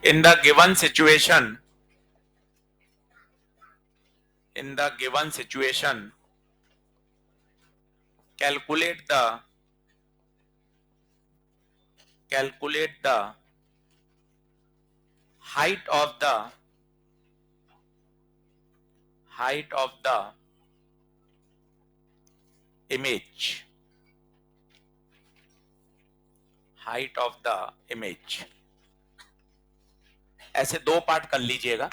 in the given situation, calculate the height of the image. height of the image. ऐसे दो part कर लीजिएगा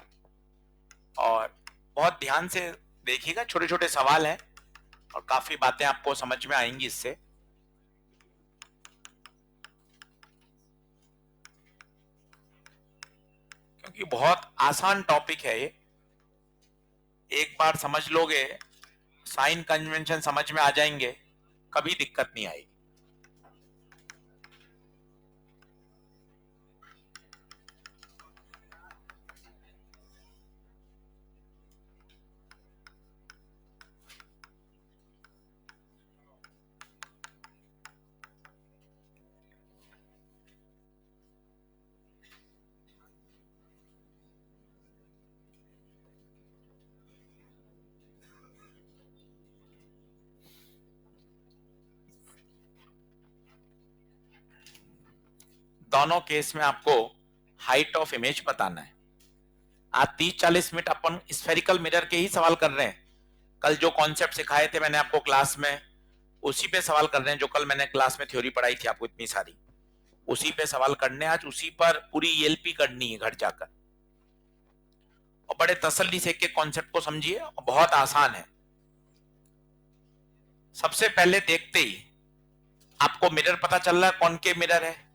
और बहुत ध्यान से देखिएगा, छोटे छोटे सवाल हैं और काफी बातें आपको समझ में आएंगी इससे। क्योंकि बहुत आसान टॉपिक है ये, एक बार समझ लोगे, साइन कन्वेंशन समझ में आ जाएंगे, कभी दिक्कत नहीं आएगी। दोनों केस में आपको हाइट ऑफ इमेज बताना है। आज 30-40 मिनट अपन स्फेरिकल मिरर के ही सवाल कर रहे हैं। कल जो कॉन्सेप्ट सिखाए थे मैंने आपको क्लास में, उसी पे सवाल कर रहे हैं। जो कल मैंने क्लास में थ्योरी पढ़ाई थी आपको इतनी सारी, उसी पे सवाल करने, आज उसी पर पूरी ईएलपी करनी है घर जाकर। और बड़े तसल्ली से एक कॉन्सेप्ट को समझिए, बहुत आसान है। सबसे पहले देखते ही आपको मिरर पता चल रहा है कौन के मिरर है,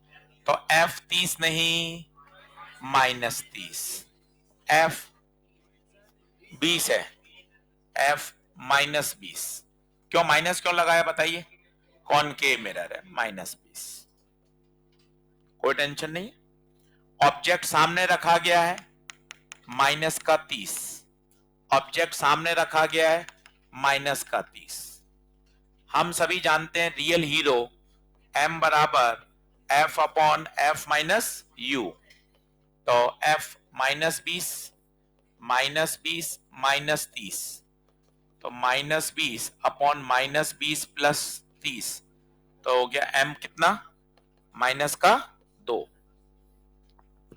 तो F 30 नहीं -30, F 20 है, F -20। क्यों माइनस क्यों लगाया बताइए? कॉनकेव मिरर है, -20। कोई टेंशन नहीं। ऑब्जेक्ट सामने रखा गया है, -30। ऑब्जेक्ट सामने रखा गया है, -30। हम सभी जानते हैं रियल हीरो m बराबर f upon f minus u। तो f -20 -30, तो -20 अपॉन -20 प्लस 30, तो हो गया m कितना, -2।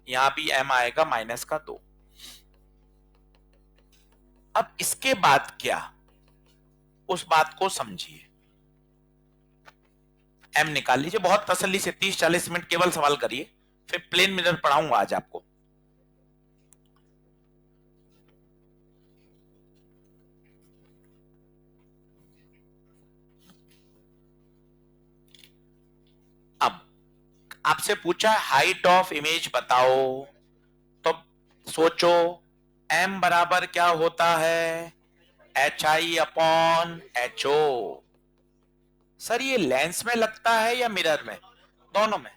यहां भी m आएगा -2। अब इसके बाद क्या, उस बात को समझिए। m निकाल लीजिए बहुत तसल्ली से, 30-40 मिनट केवल सवाल करिए, फिर प्लेन मिरर पढ़ाऊंगा आज आपको। अब आपसे पूछा हाइट ऑफ इमेज बताओ, तो सोचो m बराबर क्या होता है, HI अपॉन HO। सर ये लेंस में लगता है या मिरर में? दोनों में।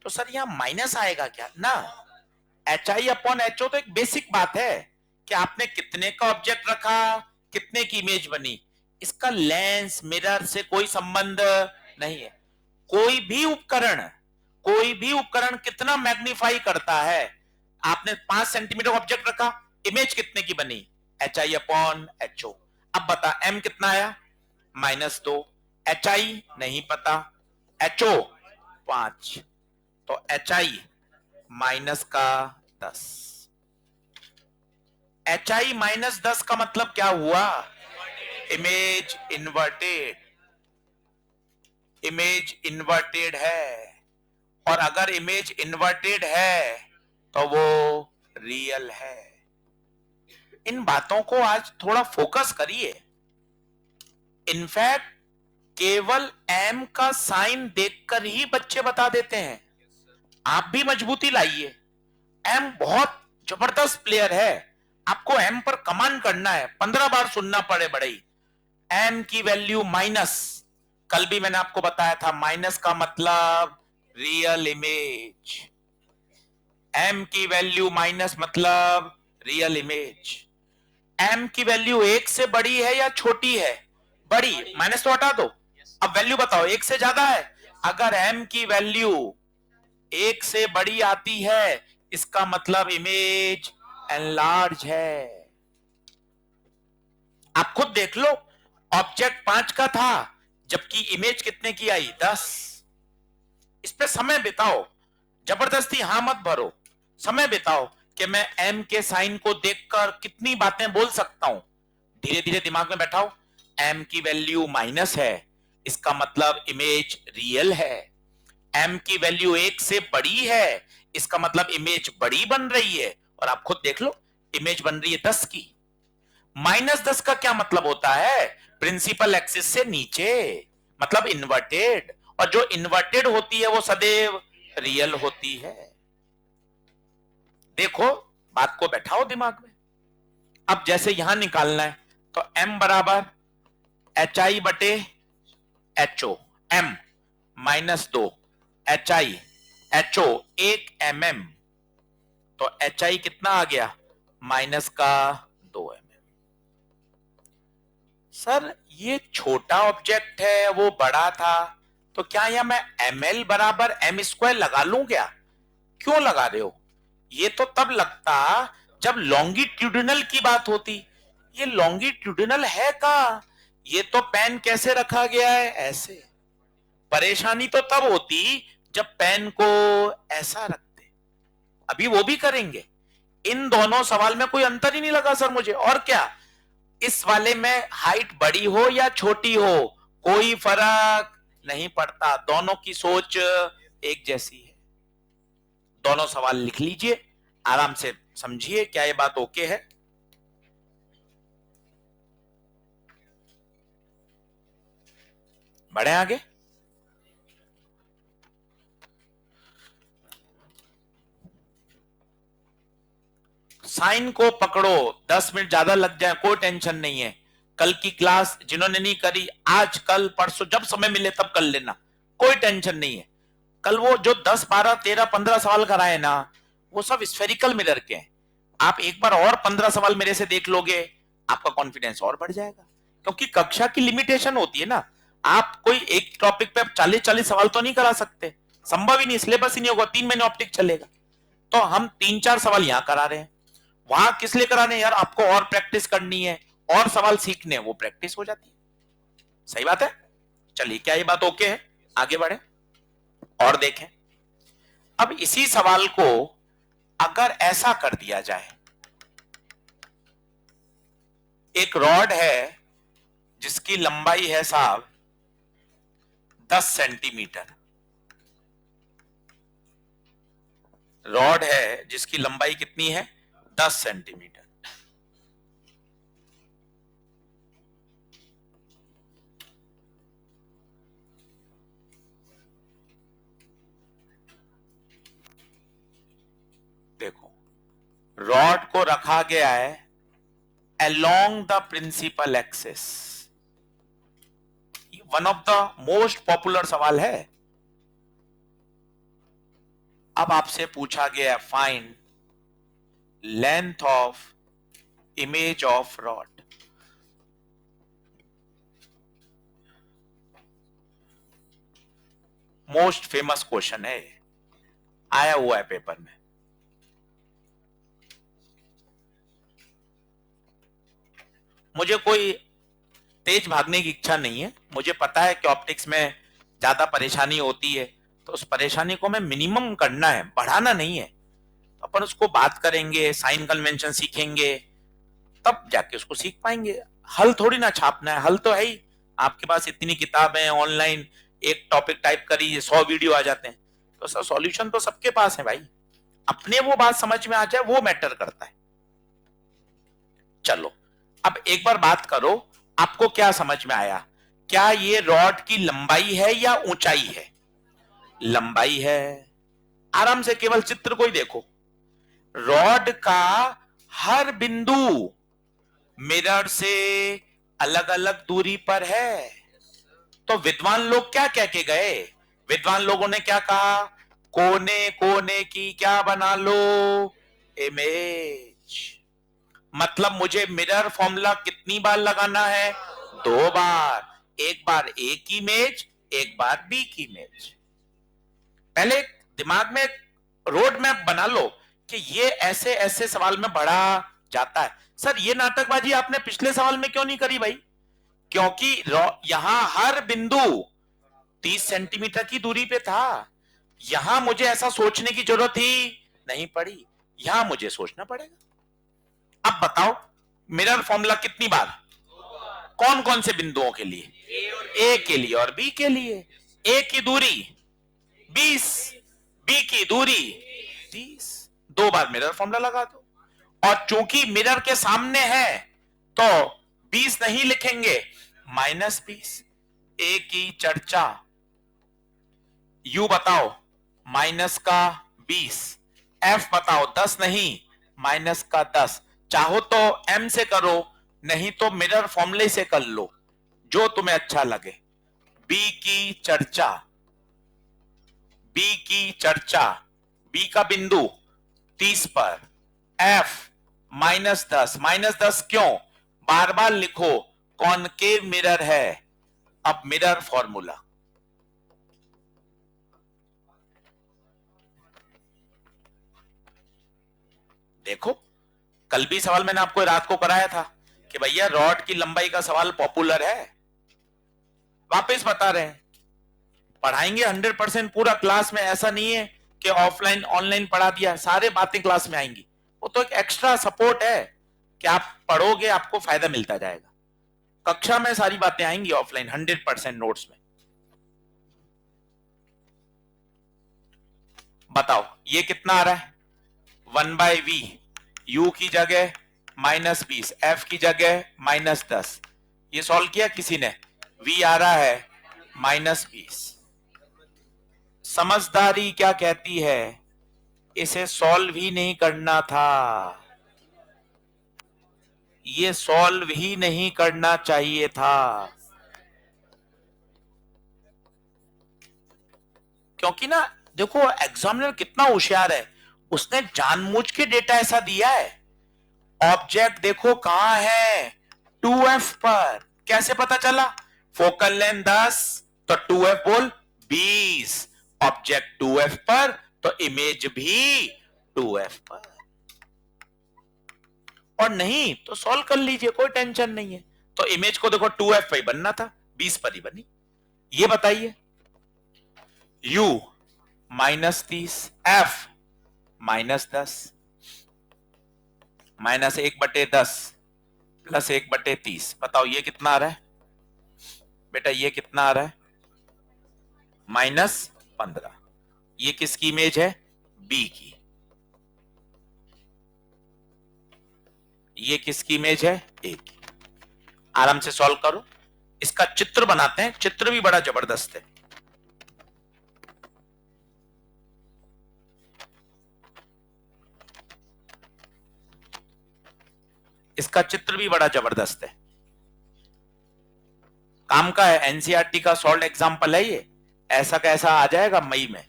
तो सर यहां माइनस आएगा क्या ना? HI अपॉन HO तो एक बेसिक बात है कि आपने कितने का ऑब्जेक्ट रखा, कितने की इमेज बनी, इसका लेंस मिरर से कोई संबंध नहीं है। कोई भी उपकरण कितना मैग्नीफाई करता है, आपने 5 सेंटीमीटर ऑब्जेक्ट रखा, इमेज कितने की बनी, HI अपॉन HO। अब बता m कितना आया, -2। HI नहीं पता, HO 5, तो HI -10। HI -10 का मतलब क्या हुआ, इमेज इन्वर्टेड है। और अगर इमेज इन्वर्टेड है तो वो रियल है। इन बातों को आज थोड़ा फोकस करिए। इनफैक्ट केवल m का साइन देखकर ही बच्चे बता देते हैं। आप भी मजबूती लाइए, m बहुत जबरदस्त प्लेयर है। आपको m पर कमांड करना है, 15 बार सुनना पड़े बड़े ही। m की वैल्यू माइनस, कल भी मैंने आपको बताया था, माइनस का मतलब रियल इमेज। m की वैल्यू माइनस मतलब रियल इमेज। m की वैल्यू 1 से बड़ी है या छोटी है? बड़ी, माइनस तो हटा दो। अब वैल्यू बताओ, 1 से ज्यादा है? अगर m की वैल्यू 1 से बड़ी आती है, इसका मतलब इमेज एनलार्ज है। आप खुद देख लो, ऑब्जेक्ट 5 का था जबकि इमेज कितने की आई, 10। इस पे समय बिताओ, जबरदस्ती हां मत भरो, समय बिताओ कि मैं एम के साइन को देखकर कितनी बातें बोल सकता हूं। धीरे धीरे दिमाग में बैठाओ, एम की वैल्यू माइनस है, इसका मतलब इमेज रियल है। एम की वैल्यू 1 से बड़ी है, इसका मतलब इमेज बड़ी बन रही है। और आप खुद देख लो, इमेज बन रही है 10 की। -10 का क्या मतलब होता है, प्रिंसिपल एक्सिस से नीचे, मतलब इन्वर्टेड। और जो इन्वर्टेड होती है वो सदैव रियल होती है। देखो, बात को बैठाओ दिमाग में। अब जैसे यहां निकालना है तो m बराबर HI बटे HO, m -2 HI HO 1 mm, तो HI कितना आ गया, -2 mm। सर ये छोटा ऑब्जेक्ट है वो बड़ा था, तो क्या यहां मैं ml बराबर m² लगा लूं क्या? क्यों लगा रहे हो? ये तो तब लगता जब लॉन्गिट्यूडिनल की बात होती। ये लॉन्गिट्यूडिनल है का? ये तो पेन कैसे रखा गया है, ऐसे। परेशानी तो तब होती जब पेन को ऐसा रखते। अभी वो भी करेंगे। इन दोनों सवाल में कोई अंतर ही नहीं लगा सर मुझे। और क्या, इस वाले में हाइट बड़ी हो या छोटी हो कोई फर्क नहीं पड़ता, दोनों की सोच एक जैसी है। दोनों सवाल लिख लीजिए, आराम से समझिए क्या ये बात ओके है। बढ़े आगे। साइन को पकड़ो, 10 मिनट ज्यादा लग जाए कोई टेंशन नहीं है। कल की क्लास जिन्होंने नहीं करी, आज कल परसों जब समय मिले तब कर लेना, कोई टेंशन नहीं है। कल वो जो 10 12 13 15 सवाल कराए ना, वो सब स्फेरिकल मिरर के हैं। आप एक बार और 15 सवाल मेरे से देख लोगे, आपका कॉन्फिडेंस और बढ़ जाएगा। क्योंकि कक्षा की लिमिटेशन होती है ना, आप कोई एक टॉपिक पे 40-40 सवाल तो नहीं करा सकते, संभव ही नहीं, सिलेबस ही नहीं होगा, 3 महीने ऑप्टिक चलेगा। तो हम 3-4 सवाल यहां करा रहे हैं। वहां किस लिए कराने हैं यार, आपको और प्रैक्टिस करनी है, और सवाल सीखने हैं, वो प्रैक्टिस हो जाती है। सही बात है। चलिए, क्या ये बात ओके है? आगे बढ़े और देखें। अब इसी सवाल को अगर ऐसा कर दिया जाए, एक रॉड है जिसकी लंबाई है साहब 10 सेंटीमीटर। रॉड है जिसकी लंबाई कितनी है, 10 सेंटीमीटर। देखो, रॉड को रखा गया है along the principal axis। One of the most popular सवाल है। अब आपसे पूछा गया find length of image of rod. Most famous question है, आया हुआ है पेपर में। मुझे कोई तेज भागने की इच्छा नहीं है, मुझे पता है कि ऑप्टिक्स में ज्यादा परेशानी होती है, तो उस परेशानी को मैं मिनिमम करना है, बढ़ाना नहीं है। अपन उसको बात करेंगे, साइन कन्वेंशन सीखेंगे, तब जाके उसको सीख पाएंगे। हल थोड़ी ना छापना है, हल तो है ही आपके पास, इतनी किताबें ऑनलाइन, एक टॉपिक टाइप करिए 100 वीडियो आ जाते हैं। तो सर सॉल्यूशन तो सबके पास है भाई, अपने वो बात समझ में आ जाए वो मैटर करता है। चलो, अब एक बार बात करो, आपको क्या समझ में आया? क्या ये रॉड की लंबाई है या ऊंचाई है? लंबाई है। आराम से केवल चित्र को ही देखो, रॉड का हर बिंदु मिरर से अलग अलग दूरी पर है। तो विद्वान लोग क्या कह के गए? विद्वान लोगों ने क्या कहा? कोने कोने की क्या बना लो, इमेज। मतलब मुझे मिरर फॉर्मूला कितनी बार लगाना है? 2 बार। एक बार ए की इमेज, एक बार बी की इमेज। पहले दिमाग में रोड मैप बना लो कि ये ऐसे ऐसे सवाल में बढ़ा जाता है। सर ये नाटकबाजी आपने पिछले सवाल में क्यों नहीं करी भाई? क्योंकि यहां हर बिंदु 30 सेंटीमीटर की दूरी पे था। यहां मुझे ऐसा सोचने की जरूरत ही नहीं पड़ी, यहां मुझे सोचना पड़ेगा। अब बताओ मिरर फॉर्मूला कितनी बार, कौन कौन से बिंदुओं के लिए? ए के लिए और बी के लिए। ए की दूरी 20, बी की दूरी 30, 2 बार मिरर फॉर्मूला लगा दो। और चूंकि मिरर के सामने है तो 20 नहीं लिखेंगे, -20। ए की चर्चा, यू बताओ माइनस का 20, एफ बताओ 10 नहीं माइनस का 10। चाहो तो एम से करो, नहीं तो मिरर फॉर्मूले से कर लो, जो तुम्हें अच्छा लगे। बी की चर्चा, बी की चर्चा, बी का बिंदु 30 पर, एफ -10, -10 क्यों? बार बार लिखो, कॉनकेव मिरर है। अब मिरर फॉर्मूला देखो, कल भी सवाल मैंने आपको रात को कराया था कि भैया रॉड की लंबाई का सवाल पॉपुलर है, वापस बता रहे हैं। पढ़ाएंगे 100% पूरा क्लास में, ऐसा नहीं है कि ऑफलाइन ऑनलाइन पढ़ा दिया, सारे बातें क्लास में आएंगी। वो तो एक एक्स्ट्रा सपोर्ट है कि आप पढ़ोगे आपको फायदा मिलता जाएगा। कक्षा में सारी बातें आएंगी ऑफलाइन 100% नोट्स में। बताओ ये कितना आ रहा है? 1/v, u की जगह -20, f की जगह -10। ये सॉल्व किया किसी ने? v आ रहा है -20। समझदारी क्या कहती है? इसे सॉल्व ही नहीं करना था, ये सॉल्व ही नहीं करना चाहिए था। क्योंकि ना देखो एग्जामिनर कितना होशियार है, उसने जानबूझ के डेटा ऐसा दिया है। ऑब्जेक्ट देखो कहां है, 2f पर। कैसे पता चला? फोकल लेंथ 10 तो 2f बोल 20, ऑब्जेक्ट 2f पर तो इमेज भी 2f पर। और नहीं तो सॉल्व कर लीजिए, कोई टेंशन नहीं है। तो इमेज को देखो 2f पर ही बनना था, 20 पर ही बनी। ये बताइए u -30, f -10, -1/10 +1/30। बताओ ये कितना आ रहा है बेटा? ये कितना आ रहा है? -15। ये किसकी इमेज है? बी की। ये किसकी इमेज है? ए की। आराम से सॉल्व करो, इसका चित्र बनाते हैं, चित्र भी बड़ा जबरदस्त है। इसका चित्र भी बड़ा जबरदस्त है, काम का है। एनसीईआरटी का सॉल्व एग्जांपल है ये, ऐसा कैसा आ जाएगा मई में,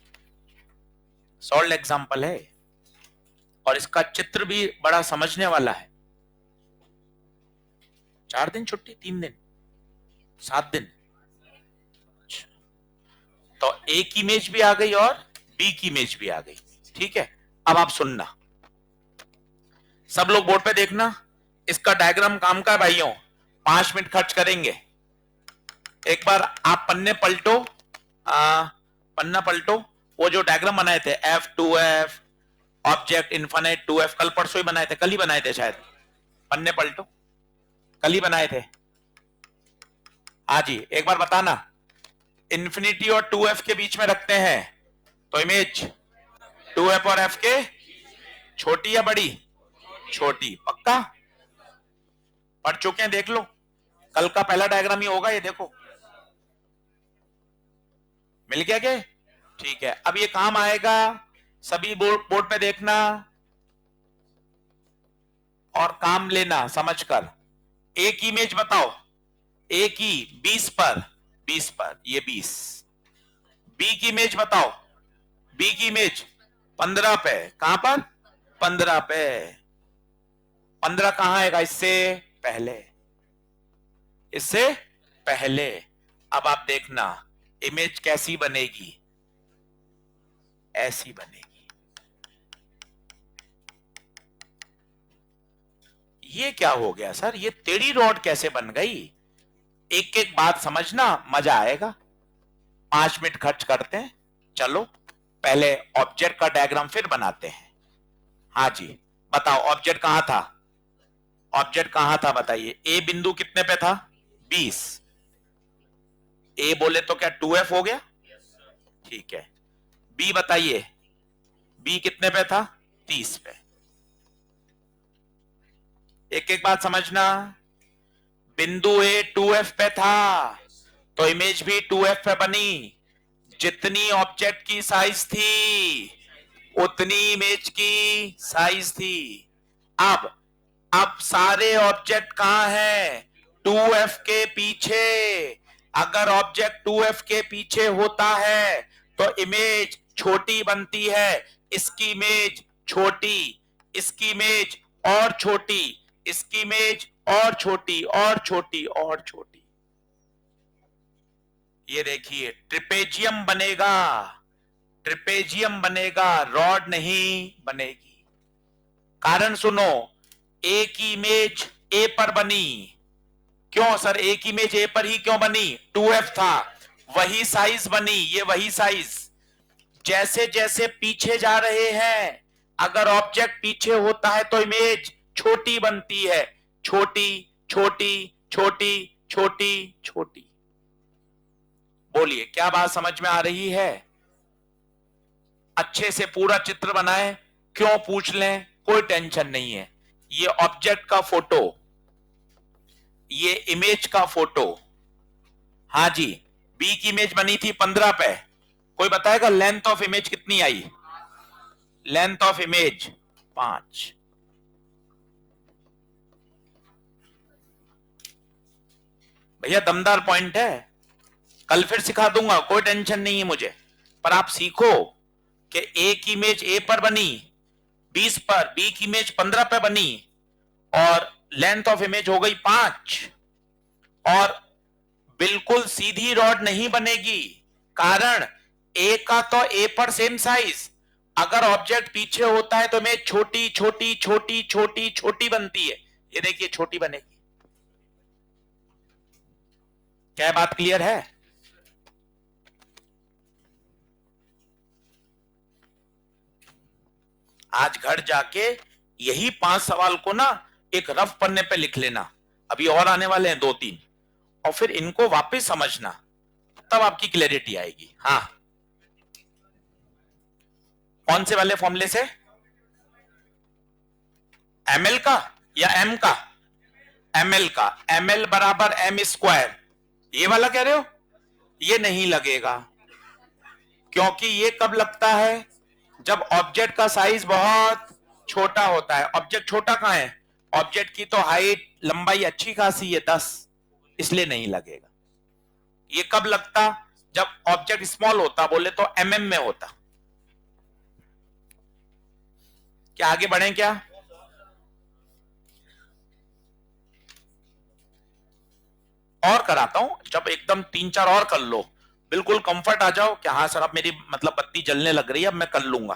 सॉल्व एग्जांपल है। और इसका चित्र भी बड़ा समझने वाला है। 4 दिन छुट्टी, 3 दिन, 7 दिन। तो ए की इमेज भी आ गई और बी की इमेज भी आ गई। ठीक है, अब आप सुनना, सब लोग बोर्ड पे देखना। इसका डायग्राम काम का है भाइयों, 5 मिनट खर्च करेंगे। एक बार आप पन्ने पलटो, पन्ना पलटो, वो जो डायग्राम बनाए थे F2F, ऑब्जेक्ट इन्फिनिट 2F, कल परसों ही बनाए थे, कल ही बनाए थे शायद। पन्ने पलटो, कल ही बनाए थे। हाँ जी, एक बार बताना, इन्फिनिटी और 2F के बीच में रखते हैं तो इमेज 2F और F के छोटी या बड़ी? छोटी। पक्का पढ़ चुके हैं? देख लो, कल का पहला डायग्राम ही होगा ये, देखो मिल गया क्या? ठीक है, अब ये काम आएगा, सभी बोर्ड पे देखना और काम लेना समझकर। ए की इमेज बताओ, ए की 20 पर, 20 पर, ये 20। बी की इमेज बताओ, बी की इमेज 15 पे, कहां पर? 15 पे। 15 कहां आएगा? इससे पहले, इससे पहले। अब आप देखना इमेज कैसी बनेगी, ऐसी बनेगी। ये क्या हो गया सर, ये टेढ़ी रॉड कैसे बन गई? एक एक बात समझना, मजा आएगा। 5 मिनट खर्च करते हैं। चलो पहले ऑब्जेक्ट का डायग्राम फिर बनाते हैं। हाँ जी, बताओ ऑब्जेक्ट कहां था? ऑब्जेक्ट कहां था बताइए। ए बिंदु कितने पे था? 20। ए बोले तो क्या 2f हो गया? ठीक है। बी बताइए, बी कितने पे था? 30 पे। एक एक बात समझना। बिंदु ए 2f पे था तो इमेज भी 2f पे बनी। जितनी ऑब्जेक्ट की साइज थी उतनी इमेज की साइज थी। अब अब सारे ऑब्जेक्ट कहां है? 2f के पीछे। अगर ऑब्जेक्ट 2f के पीछे होता है तो इमेज छोटी बनती है। इसकी इमेज छोटी, इसकी इमेज और छोटी, इसकी इमेज और छोटी और छोटी और छोटी। ये देखिए ट्रिपेजियम बनेगा, ट्रिपेजियम बनेगा, रॉड नहीं बनेगी। कारण सुनो, एक इमेज ए पर बनी। क्यों सर एक इमेज ए पर ही क्यों बनी? 2f था, वही साइज बनी, ये वही साइज। जैसे जैसे पीछे जा रहे हैं, अगर ऑब्जेक्ट पीछे होता है तो इमेज छोटी बनती है। छोटी छोटी छोटी छोटी छोटी। बोलिए क्या बात समझ में आ रही है? अच्छे से पूरा चित्र बनाए, क्यों पूछ लें, कोई टेंशन नहीं है। ये ऑब्जेक्ट का फोटो, ये इमेज का फोटो। हाँ जी, बी की इमेज बनी थी 15 पे। कोई बताएगा लेंथ ऑफ इमेज कितनी आई? Length of image 5। भैया दमदार पॉइंट है, कल फिर सिखा दूंगा, कोई टेंशन नहीं है मुझे। पर आप सीखो कि ए की इमेज ए पर बनी 20 पर, बी की इमेज 15 पे बनी और लेंथ ऑफ इमेज हो गई 5। और बिल्कुल सीधी रॉड नहीं बनेगी, कारण ए का तो ए पर सेम साइज। अगर ऑब्जेक्ट पीछे होता है तो इमेज छोटी छोटी छोटी छोटी छोटी बनती है। ये देखिए छोटी बनेगी। क्या बात क्लियर है? आज घर जाके यही 5 सवाल को ना एक रफ पन्ने पे लिख लेना, अभी और आने वाले हैं 2-3, और फिर इनको वापस समझना, तब आपकी क्लैरिटी आएगी। हाँ, कौन से वाले फॉर्मूले से? एमएल का या एम का? एमएल का। एमएल बराबर एम स्क्वायर, ये वाला कह रहे हो? ये नहीं लगेगा, क्योंकि ये कब लगता है? जब ऑब्जेक्ट का साइज बहुत छोटा होता है। ऑब्जेक्ट छोटा कहां है? ऑब्जेक्ट की तो हाइट लंबाई अच्छी खासी है 10, इसलिए नहीं लगेगा। ये कब लगता? जब ऑब्जेक्ट स्मॉल होता, बोले तो एमएम में होता। क्या आगे बढ़े क्या? और कराता हूं, जब एकदम 3-4 और कर लो, बिल्कुल कंफर्ट आ जाओ कि हाँ सर अब मेरी मतलब बत्ती जलने लग रही है, अब मैं कर लूंगा,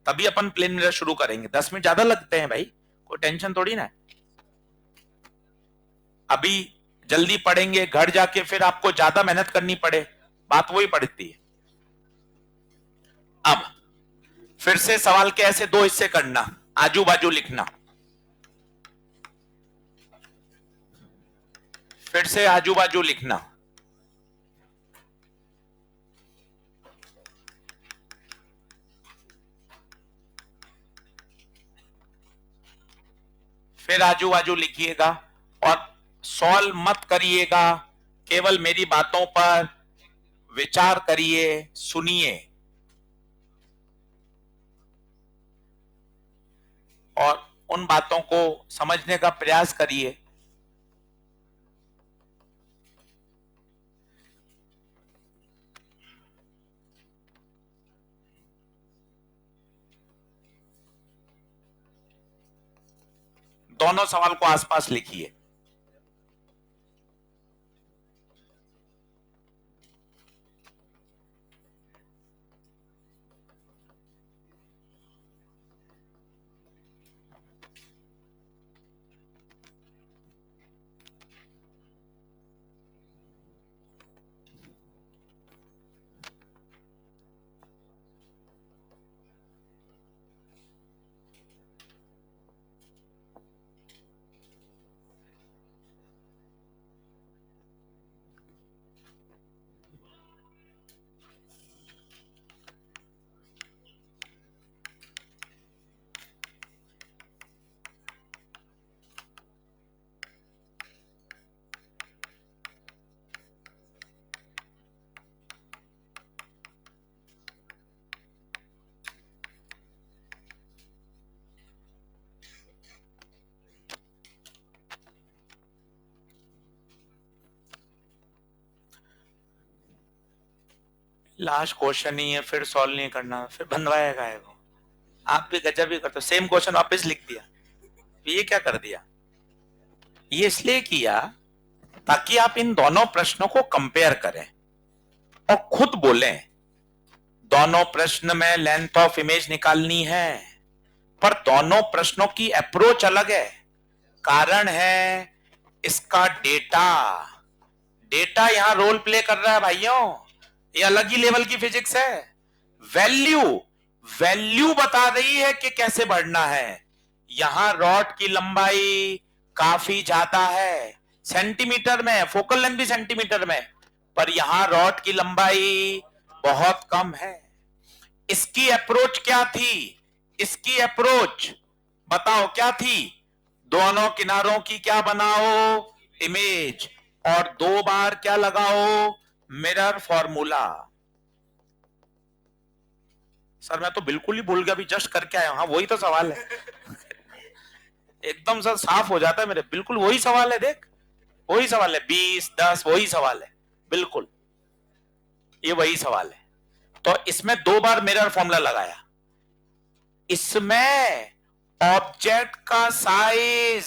तभी अपन प्लेन मिरर शुरू करेंगे। 10 मिनट ज्यादा लगते हैं भाई, कोई टेंशन थोड़ी ना है। अभी जल्दी पढ़ेंगे, घर जाके फिर आपको ज्यादा मेहनत करनी पड़े, बात वही पड़ती है। अब फिर से सवाल के ऐसे 2 हिस्से करना, आजू बाजू लिखना। फिर से आजू बाजू लिखना। फिर आजू बाजू लिखिएगा और सॉल्व मत करिएगा, केवल मेरी बातों पर विचार करिए, सुनिए और उन बातों को समझने का प्रयास करिए। दोनों सवाल को आसपास लिखिए। लास्ट क्वेश्चन ही है, फिर सॉल्व नहीं करना, फिर बनवाएगा है वो। आप भी गजब ही करते हो, सेम क्वेश्चन वापस लिख दिया। ये क्या कर दिया? ये इसलिए किया ताकि आप इन दोनों प्रश्नों को कंपेयर करें और खुद बोलें दोनों प्रश्न में लेंथ ऑफ इमेज निकालनी है, पर दोनों प्रश्नों की अप्रोच अलग है। कारण है इसका डेटा। डेटा यहां रोल प्ले कर रहा है भाइयों, ये अलग ही लेवल की फिजिक्स है। वैल्यू वैल्यू बता रही है कि कैसे बढ़ना है। यहां रॉड की लंबाई काफी ज्यादा है, सेंटीमीटर में, फोकल लेंथ भी सेंटीमीटर में, पर यहां रॉड की लंबाई बहुत कम है। इसकी अप्रोच क्या थी? इसकी अप्रोच बताओ क्या थी? दोनों किनारों की क्या बनाओ? इमेज। और 2 बार क्या लगाओ? Mirror formula. सर मैं तो बिल्कुल ही भूल गया, अभी जस्ट करके आया। हाँ वही तो सवाल है। एकदम सर साफ हो जाता है मेरे, बिल्कुल वही सवाल है। देख वही सवाल है, 20, 10 वही सवाल है, बिल्कुल ये वही सवाल है। तो इसमें 2 बार मिरर फॉर्मूला लगाया। इसमें ऑब्जेक्ट का साइज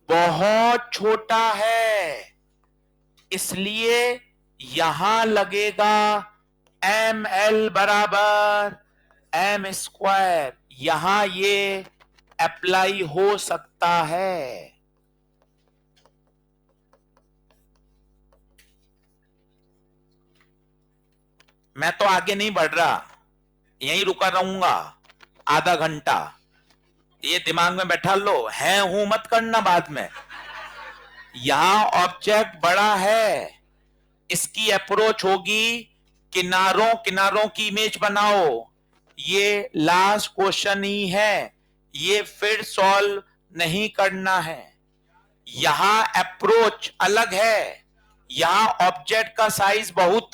बहुत छोटा है, इसलिए यहां लगेगा ml बराबर m स्क्वायर। यहां ये अप्लाई हो सकता है। मैं तो आगे नहीं बढ़ रहा, यहीं रुका रहूंगा आधा घंटा। ये दिमाग में बैठा लो, है हूं मत करना बाद में। यहां ऑब्जेक्ट बड़ा है, इसकी अप्रोच होगी किनारों किनारों की इमेज बनाओ। ये लास्ट क्वेश्चन ही है, ये फिर सॉल्व नहीं करना है। यहां अप्रोच अलग है, यहां ऑब्जेक्ट का साइज बहुत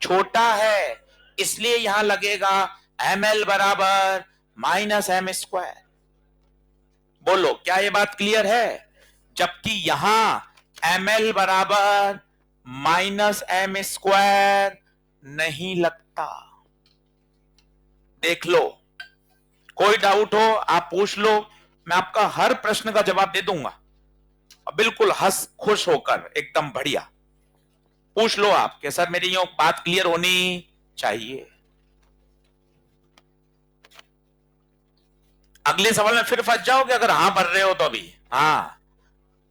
छोटा है, इसलिए यहां लगेगा ml बराबर -m स्क्वायर। बोलो क्या ये बात क्लियर है? जबकि यहां ml बराबर -m स्क्वायर नहीं लगता। देख लो, कोई डाउट हो आप पूछ लो, मैं आपका हर प्रश्न का जवाब दे दूंगा, बिल्कुल हंस खुश होकर, एकदम बढ़िया। पूछ लो आप कि सर मेरी ये बात क्लियर होनी चाहिए। अगले सवाल में फिर फंस जाओगे अगर हां भर रहे हो तो। अभी हाँ,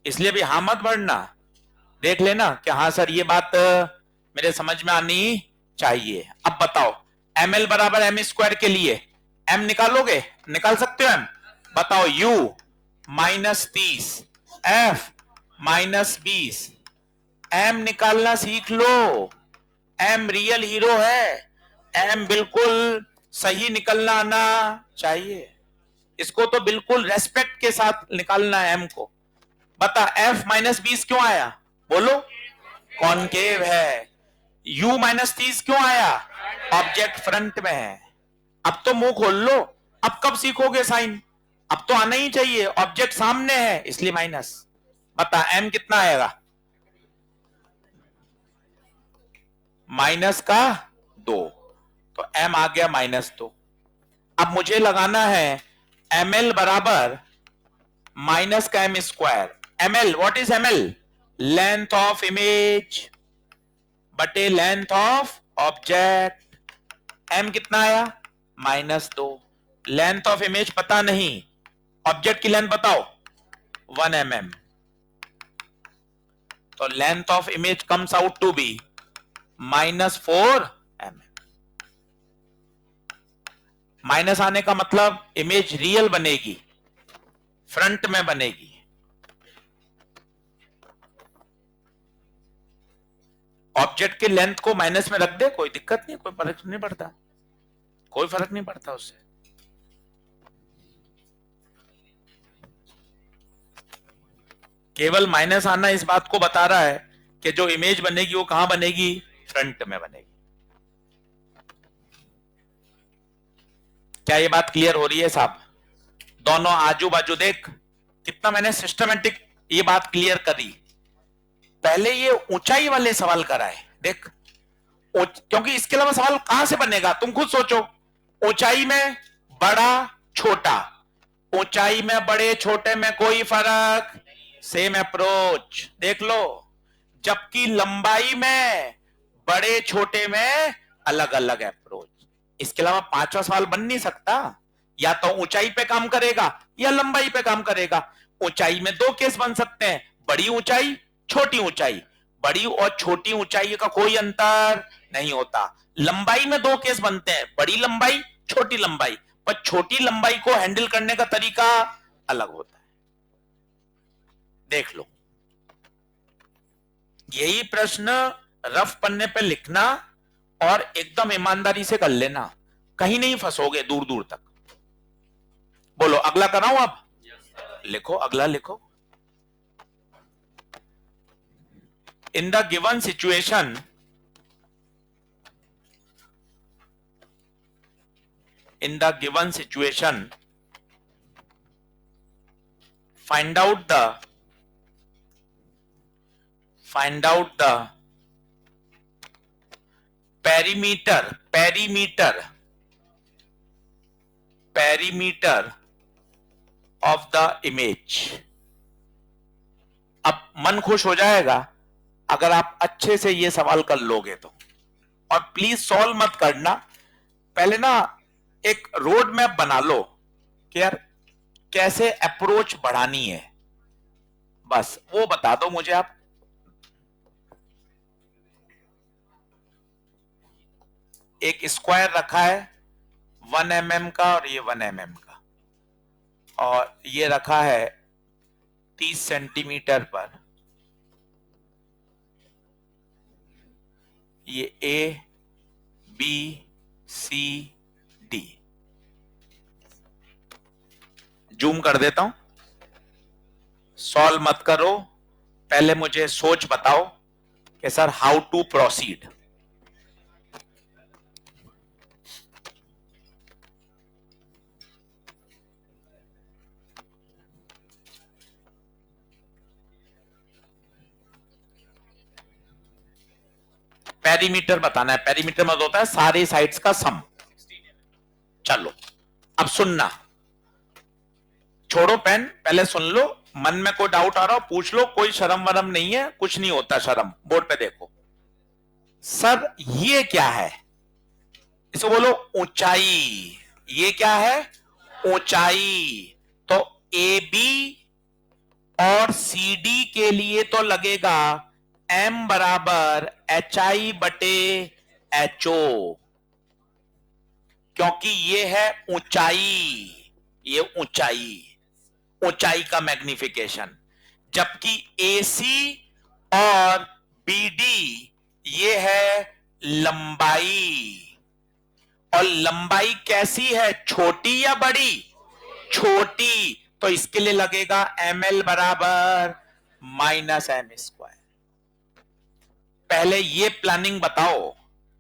इसलिए भी हां मत भरना, देख लेना कि हाँ सर ये बात मेरे समझ में आनी चाहिए। अब बताओ ml बराबर m स्क्वायर के लिए m निकालोगे? निकाल सकते हो m? बताओ u -30 f -20। m निकालना सीख लो, m रियल हीरो है, m बिल्कुल सही निकलना आना चाहिए। इसको तो बिल्कुल रेस्पेक्ट के साथ निकालना है m को। बता f -20 क्यों आया? बोलो, कॉनकेव है। u -30 क्यों आया? ऑब्जेक्ट फ्रंट में है। अब तो मुंह खोल लो, अब कब सीखोगे साइन? अब तो आना ही चाहिए, ऑब्जेक्ट सामने है इसलिए माइनस। बता m कितना आएगा? -2, तो m आ गया -2। अब मुझे लगाना है ml बराबर माइनस का m square. ml, what is ml? Length of image बटे लेंथ ऑफ ऑब्जेक्ट। m कितना आया? -2। लेंथ ऑफ इमेज पता नहीं, ऑब्जेक्ट की लेंथ बताओ, 1 mm। तो length of image comes out to be -4 mm। Minus आने का मतलब इमेज रियल बनेगी, फ्रंट में बनेगी। ऑब्जेक्ट की लेंथ को माइनस में रख दे, कोई दिक्कत नहीं, कोई फर्क नहीं पड़ता, कोई फर्क नहीं पड़ता उससे। केवल माइनस आना इस बात को बता रहा है कि जो इमेज बनेगी वो कहां बनेगी? फ्रंट में बनेगी। क्या ये बात क्लियर हो रही है साहब? दोनों आजू बाजू देख कितना मैंने सिस्टमेटिक ये बात क्लियर करी। पहले ये ऊंचाई वाले सवाल कराए, देख क्योंकि इसके अलावा सवाल कहां से बनेगा, तुम खुद सोचो। ऊंचाई में बड़ा छोटा, ऊंचाई में बड़े छोटे में कोई फर्क, सेम अप्रोच देख लो। जबकि लंबाई में बड़े छोटे में अलग अलग अप्रोच। इसके अलावा पांचवा सवाल बन नहीं सकता। या तो ऊंचाई पे काम करेगा या लंबाई पे काम करेगा। ऊंचाई में दो केस बन सकते हैं, बड़ी ऊंचाई छोटी ऊंचाई। बड़ी और छोटी ऊंचाई का कोई अंतर नहीं होता। लंबाई में दो केस बनते हैं, बड़ी लंबाई छोटी लंबाई, पर छोटी लंबाई को हैंडल करने का तरीका अलग होता है। देख लो, यही प्रश्न रफ पन्ने पे लिखना और एकदम ईमानदारी से कर लेना, कहीं नहीं फंसोगे दूर दूर तक। बोलो अगला कराऊं अब? लिखो, अगला लिखो। In the given situation, in the given situation, find out the perimeter of the image। अब मन खुश हो जाएगा अगर आप अच्छे से ये सवाल कर लोगे तो। और प्लीज सॉल्व मत करना, पहले ना एक रोड मैप बना लो कि यार कैसे अप्रोच बढ़ानी है, बस वो बता दो मुझे आप। एक स्क्वायर रखा है 1 mm का और ये 1 mm का, और ये रखा है 30 सेंटीमीटर पर। ये A B C D, zoom कर देता हूं। सॉल्व मत करो, पहले मुझे सोच बताओ कि sir how to proceed. Perimeter बताना है, पेरीमीटर मतलब होता है सारे साइड्स का सम। चलो अब सुनना, छोड़ो पेन, पहले सुन लो। मन में कोई डाउट आ रहा हो पूछ लो, कोई शर्म वरम नहीं है, कुछ नहीं होता शर्म। बोर्ड पे देखो, सर ये क्या है, इसको बोलो ऊंचाई। ये क्या है? ऊंचाई। तो ए बी और सी डी के लिए तो लगेगा m बराबर एच आई बटे एच ओ, क्योंकि ये है ऊंचाई, ये ऊंचाई का मैग्निफिकेशन। जबकि AC और BD ये है लंबाई। और लंबाई कैसी है, छोटी या बड़ी? छोटी। तो इसके लिए लगेगा ml बराबर माइनस m स्क्वायर। पहले ये प्लानिंग बताओ,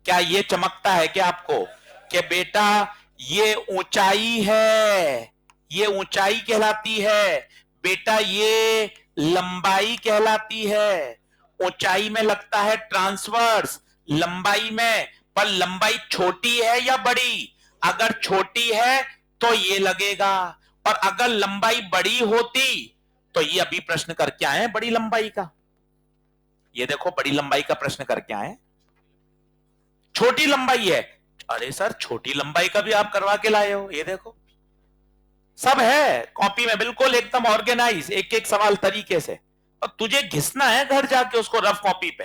क्या ये चमकता है क्या आपको कि बेटा ये ऊंचाई है, ये ऊंचाई कहलाती है, बेटा ये लंबाई कहलाती है। ऊंचाई में लगता है ट्रांसवर्स, लंबाई में, पर लंबाई छोटी है या बड़ी? अगर छोटी है तो ये लगेगा, और अगर लंबाई बड़ी होती तो ये अभी प्रश्न करके आए बड़ी लंबाई का। ये देखो बड़ी लंबाई का प्रश्न करके आए, छोटी लंबाई है। अरे सर छोटी लंबाई का भी आप करवा के लाए हो, ये देखो सब है कॉपी में, बिल्कुल एकदम ऑर्गेनाइज, एक एक सवाल तरीके से। और तुझे घिसना है घर जाके उसको रफ कॉपी पे,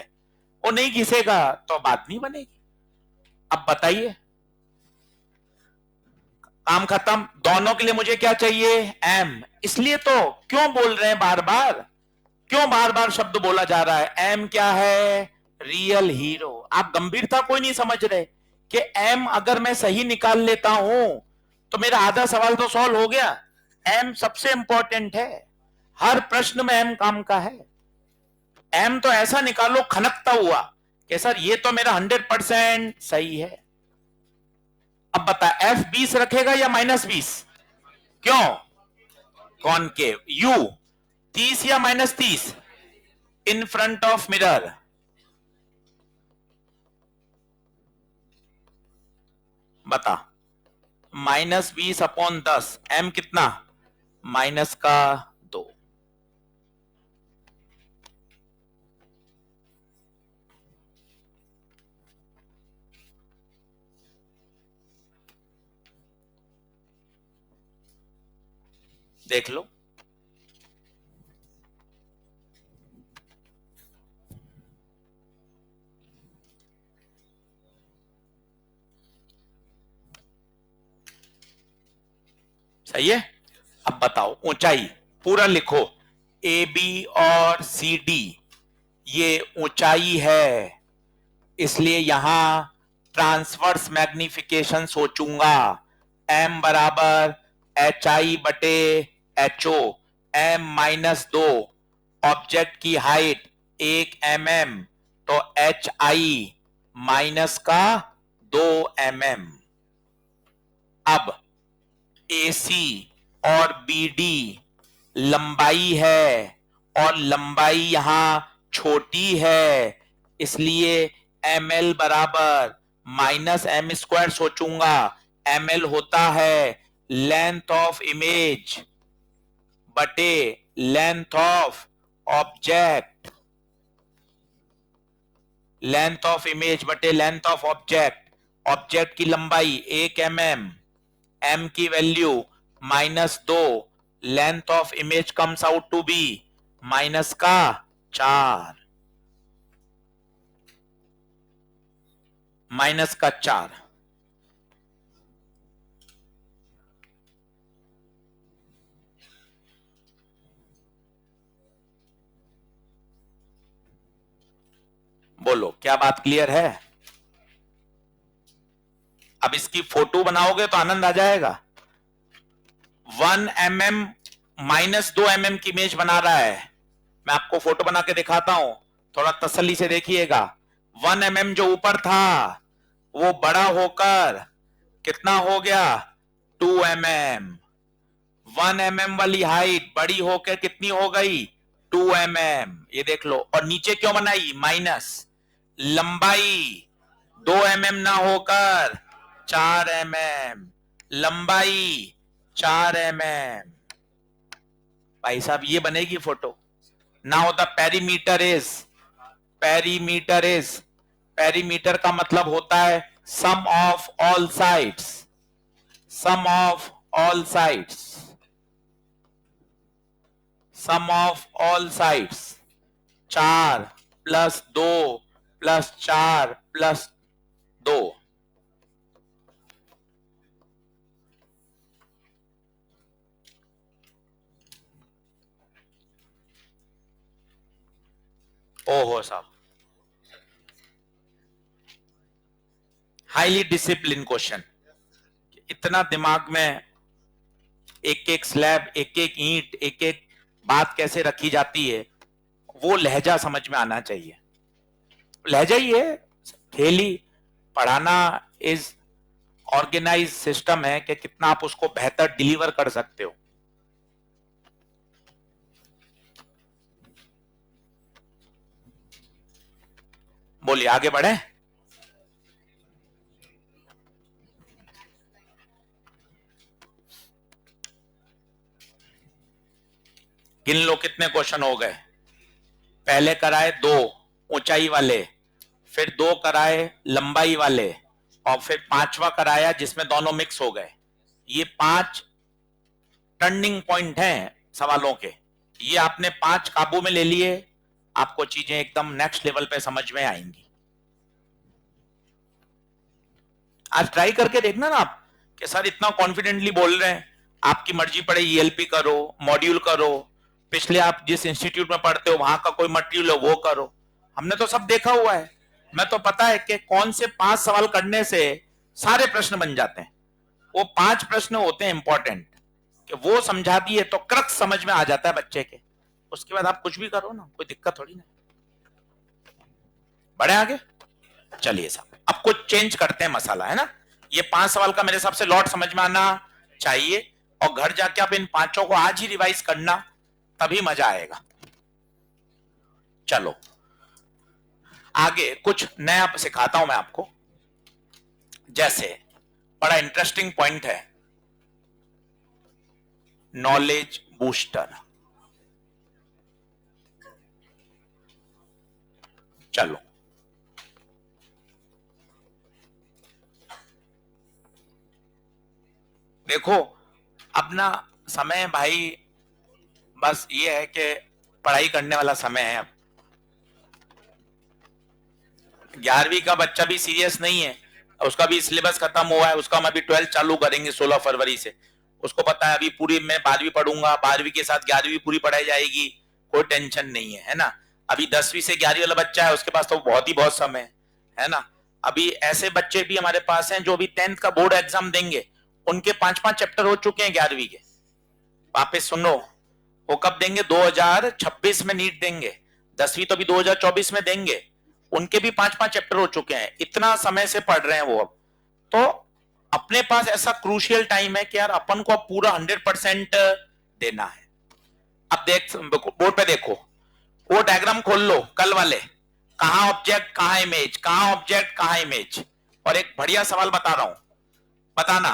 वो नहीं घिसेगा तो बात नहीं बनेगी। अब बताइए, काम खत्म। दोनों के लिए मुझे क्या चाहिए? m। इसलिए तो क्यों बोल रहे हैं बार बार, क्यों बार बार शब्द बोला जा रहा है? m क्या है? Real hero. आप गंभीरता कोई नहीं समझ रहे कि m अगर मैं सही निकाल लेता हूं तो मेरा आधा सवाल तो सॉल्व हो गया। m सबसे इंपॉर्टेंट है, हर प्रश्न में m काम का है। m तो ऐसा निकालो खनकता हुआ कि सर ये तो मेरा 100% सही है। अब बता, f 20 रखेगा या -20? क्यों? कॉनकेव। u 30 या -30? In front of mirror. बता, -20/10, m कितना, माइनस का 2। देख लो, सही है। अब बताओ ऊंचाई, पूरा लिखो, ए बी और सी डी ये ऊंचाई है, इसलिए यहां ट्रांसवर्स मैग्निफिकेशन सोचूंगा। m बराबर एच आई बटे एच ओ, m-2, ऑब्जेक्ट की हाइट 1 mm, तो एच आई माइनस का 2 mm। अब AC और BD लंबाई है, और लंबाई यहां छोटी है, इसलिए ML बराबर -m² सोचूंगा। ML होता है लेंथ ऑफ इमेज बटे length of object, length of image बटे लेंथ ऑफ ऑब्जेक्ट। ऑब्जेक्ट की लंबाई 1 mm, m की value -2, length of image comes out to be minus का 4, माइनस का 4। बोलो क्या बात क्लियर है? अब इसकी फोटो बनाओगे तो आनंद आ जाएगा। 1 mm -2 mm की इमेज बना रहा है। मैं आपको फोटो बना के दिखाता हूं, थोड़ा तसल्ली से देखिएगा। 1 mm जो ऊपर था वो बड़ा होकर कितना हो गया, 2 mm। 1 mm वाली हाइट बड़ी होकर कितनी हो गई, 2 mm। ये देख लो, और नीचे क्यों बनाई माइनस, लंबाई 2 mm ना होकर 4 mm, लंबाई 4 mm। भाई साहब ये बनेगी photo. Now the perimeter is, perimeter is, perimeter का मतलब होता है sum of all sides, sum of all sides, sum of all sides. 4 + 2 + 4 + 2। ओहो साहब, हाईली डिसिप्लिन क्वेश्चन। इतना दिमाग में एक एक स्लैब, एक एक ईंट, एक एक बात कैसे रखी जाती है, वो लहजा समझ में आना चाहिए। लहजा ही है, खेल ही, पढ़ाना इज ऑर्गेनाइज सिस्टम है कि कितना आप उसको बेहतर डिलीवर कर सकते हो। बोलिए आगे बढ़े। गिन लो कितने क्वेश्चन हो गए। पहले कराए 2 ऊंचाई वाले, फिर 2 कराए लंबाई वाले, और फिर 5वां कराया जिसमें दोनों मिक्स हो गए। ये 5 टर्निंग पॉइंट हैं सवालों के। ये आपने 5 काबू में ले लिए, आपको चीजें एकदम नेक्स्ट लेवल पे समझ में आएंगी। आज ट्राई करके देखना ना आप, कि सर इतना कॉन्फिडेंटली बोल रहे हैं, आपकी मर्जी पड़े ईएलपी करो, मॉड्यूल करो, पिछले आप जिस इंस्टीट्यूट में पढ़ते हो वहां का कोई मटेरियल हो वो करो। हमने तो सब देखा हुआ है। मैं तो पता है कि कौन से 5 सवाल करने से सारे प्रश्न बन जाते हैं। वो 5 प्रश्न होते हैं इंपॉर्टेंट, कि वो समझा दिए तो क्रक्स समझ में आ जाता है बच्चे के। उसके बाद आप कुछ भी करो ना, कोई दिक्कत थोड़ी ना। बढ़े आगे, चलिए साहब अब कुछ चेंज करते हैं मसाला, है ना। ये 5 सवाल का मेरे हिसाब से लॉट समझ में आना चाहिए, और घर जाके आप इन 5 को आज ही रिवाइज करना, तभी मजा आएगा। चलो आगे कुछ नया सिखाता हूं मैं आपको। जैसे बड़ा इंटरेस्टिंग पॉइंट है, नॉलेज बूस्टर। चलो देखो, अपना समय भाई बस ये है कि पढ़ाई करने वाला समय है। अब 11वीं का बच्चा भी सीरियस नहीं है, उसका भी सिलेबस खत्म हुआ है, उसका हम अभी 12th चालू करेंगे 16 फरवरी से। उसको पता है अभी पूरी मैं 12वीं पढ़ूंगा, 12वीं के साथ 11वीं पूरी पढ़ाई जाएगी, कोई टेंशन नहीं है, है ना। अभी 10वीं से 11वीं वाला बच्चा है, उसके पास तो बहुत ही बहुत समय है ना। अभी ऐसे बच्चे भी हमारे पास हैं जो अभी 10th का बोर्ड एग्जाम देंगे, उनके 5-5 चैप्टर हो चुके हैं 11वीं के। वापस सुनो, वो कब देंगे? 2026 में नीट देंगे, 10वीं तो अभी 2024 में देंगे, उनके भी 5-5 चैप्टर हो चुके हैं, इतना समय से पढ़ रहे हैं वो। अब तो अपने पास ऐसा क्रूशियल टाइम है कि यार अपन को अब पूरा 100% देना है। अब देख बोर्ड पे देखो, वो डायग्राम खोल लो कल वाले, कहां ऑब्जेक्ट कहां इमेज, कहां ऑब्जेक्ट कहां इमेज। और एक बढ़िया सवाल बता रहा हूं, बताना,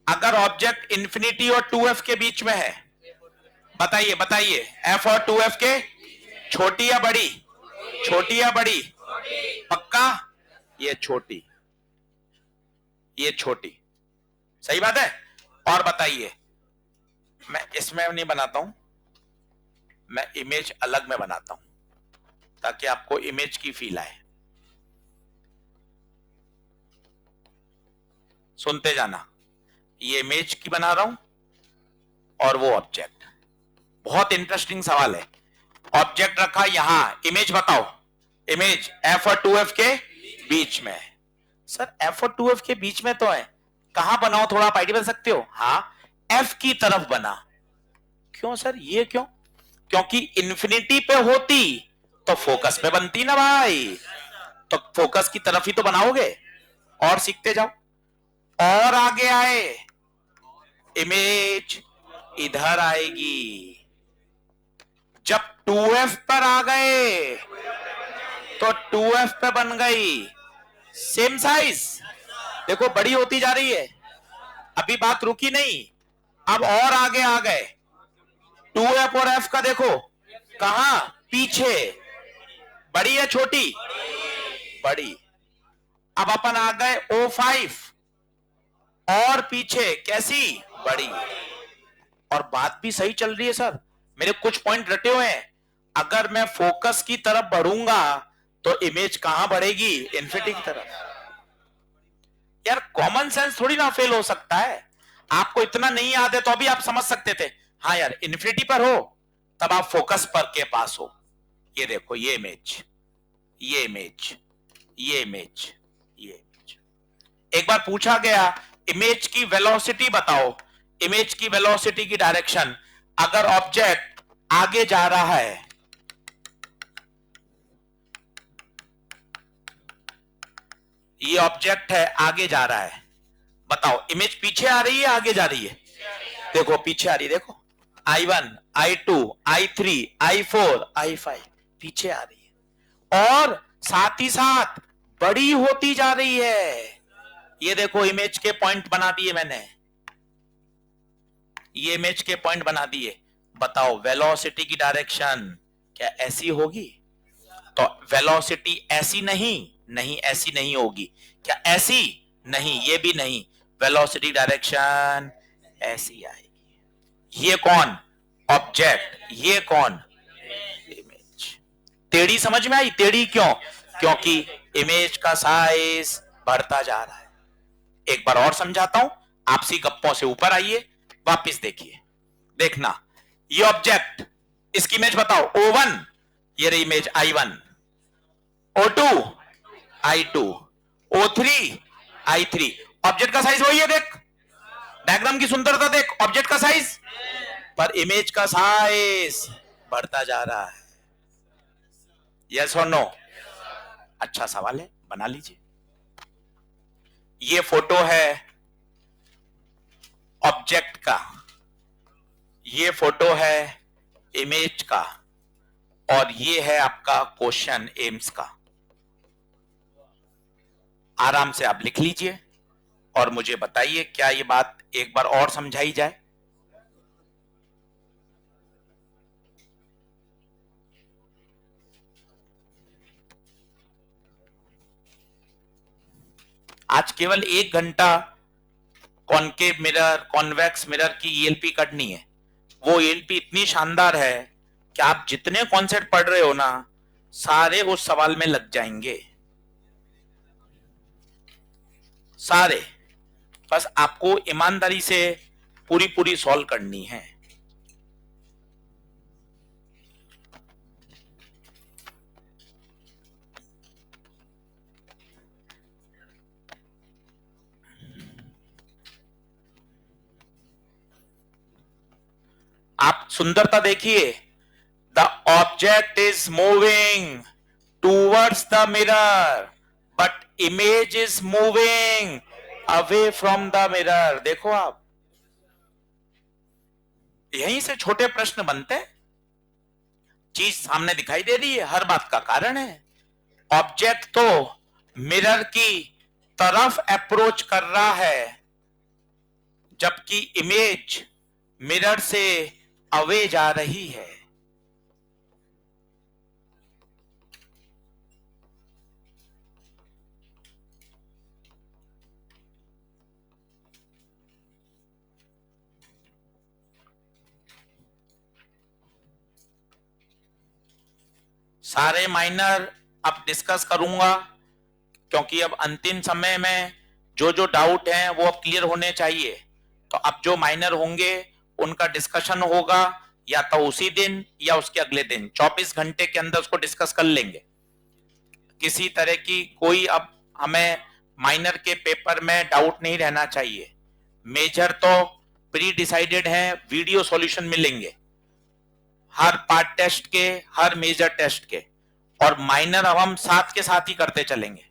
अगर ऑब्जेक्ट इंफिनिटी और 2f के बीच में है, बताइए बताइए, f और 2f के, छोटी या बड़ी? छोटी या बड़ी? पक्का? ये छोटी, ये छोटी, सही बात है। और बताइए, मैं इसमें नहीं बनाता हूं, मैं इमेज अलग में बनाता हूं ताकि आपको इमेज की फील आए। सुनते जाना, ये इमेज की बना रहा हूं और वो ऑब्जेक्ट। बहुत इंटरेस्टिंग सवाल है। ऑब्जेक्ट रखा यहां, इमेज बताओ, इमेज f और 2f के बीच में है। सर f और 2f के बीच में तो है, कहां बनाओ, थोड़ा आप आइडिया बता सकते हो? हाँ, f की तरफ बना। क्यों सर, ये क्यों? क्योंकि इंफिनिटी पे होती तो फोकस पे बनती ना भाई, तो फोकस की तरफ ही तो बनाओगे। और सीखते जाओ, और आगे आए, इमेज इधर आएगी। जब 2f पर आ गए तो 2f पे बन गई, सेम साइज, देखो बड़ी होती जा रही है, अभी बात रुकी नहीं, अब और आगे आ गए। 2f और f का देखो, कहां? पीछे, बड़ी है छोटी? बड़ी। अब अपन आ गए O5, और पीछे कैसी? बड़ी। और बात भी सही चल रही है सर, मेरे कुछ पॉइंट रटे हुए हैं। अगर मैं फोकस की तरफ बढ़ूंगा तो इमेज कहां बढ़ेगी? इन्फिनिटी की तरफ। यार कॉमन सेंस थोड़ी ना फेल हो सकता है, आपको इतना नहीं याद है तो अभी आप समझ सकते थे, हाँ यार इन्फिनिटी पर हो तब आप फोकस पर के पास हो। ये देखो, ये इमेज, ये इमेज, ये इमेज, ये इमेज। एक बार पूछा गया इमेज की वेलोसिटी बताओ, इमेज की वेलोसिटी की डायरेक्शन। अगर ऑब्जेक्ट आगे जा रहा है, ये ऑब्जेक्ट है आगे जा रहा है, बताओ इमेज पीछे आ रही है आगे जा रही है? देखो पीछे आ रही है, देखो I1 I2 I3 I4 I5 पीछे आ रही है, और साथ ही साथ बड़ी होती जा रही है। ये देखो इमेज के पॉइंट बना दिए मैंने, ये इमेज के पॉइंट बना दिए। बताओ वेलोसिटी की डायरेक्शन क्या ऐसी होगी? तो वेलोसिटी ऐसी नहीं, नहीं ऐसी नहीं होगी। क्या ऐसी? नहीं, ये भी नहीं, वेलोसिटी डायरेक्शन ऐसी आएगी। ये कौन? ऑब्जेक्ट। ये कौन? इमेज। टेढ़ी समझ में आई? टेढ़ी क्यों? क्योंकि इमेज का साइज बढ़ता जा रहा है। एक बार और समझाता हूं, आपसी गप्पों से ऊपर आइए, वापस देखिए, देखना, ये ऑब्जेक्ट, इसकी इमेज बताओ। O1, ये रही image I1, O2 I2, O3 I3। Object का साइज वही है, देख डायग्राम की सुंदरता देख, ऑब्जेक्ट का साइज पर इमेज का साइज बढ़ता जा रहा है। यस और नो? अच्छा सवाल है, बना लीजिए। ये फोटो है ऑब्जेक्ट का, ये फोटो है इमेज का, और ये है आपका क्वेश्चन एम्स का। आराम से आप लिख लीजिए, और मुझे बताइए क्या ये बात एक बार और समझाई जाए। आज केवल 1 घंटा कॉनकेव मिरर, कॉन्वेक्स मिरर की ईएलपी करनी है। वो ईएलपी इतनी शानदार है कि आप जितने कॉन्सेप्ट पढ़ रहे हो ना, सारे उस सवाल में लग जाएंगे, सारे। बस आपको ईमानदारी से पूरी पूरी सॉल्व करनी है। आप सुंदरता देखिए, the object is moving towards the mirror but image is moving away from the mirror. देखो आप, यहीं से छोटे प्रश्न बनते हैं। चीज सामने दिखाई दे रही है, हर बात का कारण है। ऑब्जेक्ट तो मिरर की तरफ अप्रोच कर रहा है, जबकि इमेज मिरर से अवे जा रही है। सारे माइनर अब डिस्कस करूंगा, क्योंकि अब अंतिम समय में जो जो डाउट हैं वो अब क्लियर होने चाहिए। तो अब जो माइनर होंगे उनका डिस्कशन होगा, या तो उसी दिन या उसके अगले दिन, 24 घंटे के अंदर उसको डिस्कस कर लेंगे। किसी तरह की कोई अब हमें माइनर के पेपर में डाउट नहीं रहना चाहिए। मेजर तो प्री डिसाइडेड है, वीडियो सॉल्यूशन मिलेंगे हर पार्ट टेस्ट के, हर मेजर टेस्ट के, और माइनर अब हम साथ के साथ ही करते चलेंगे।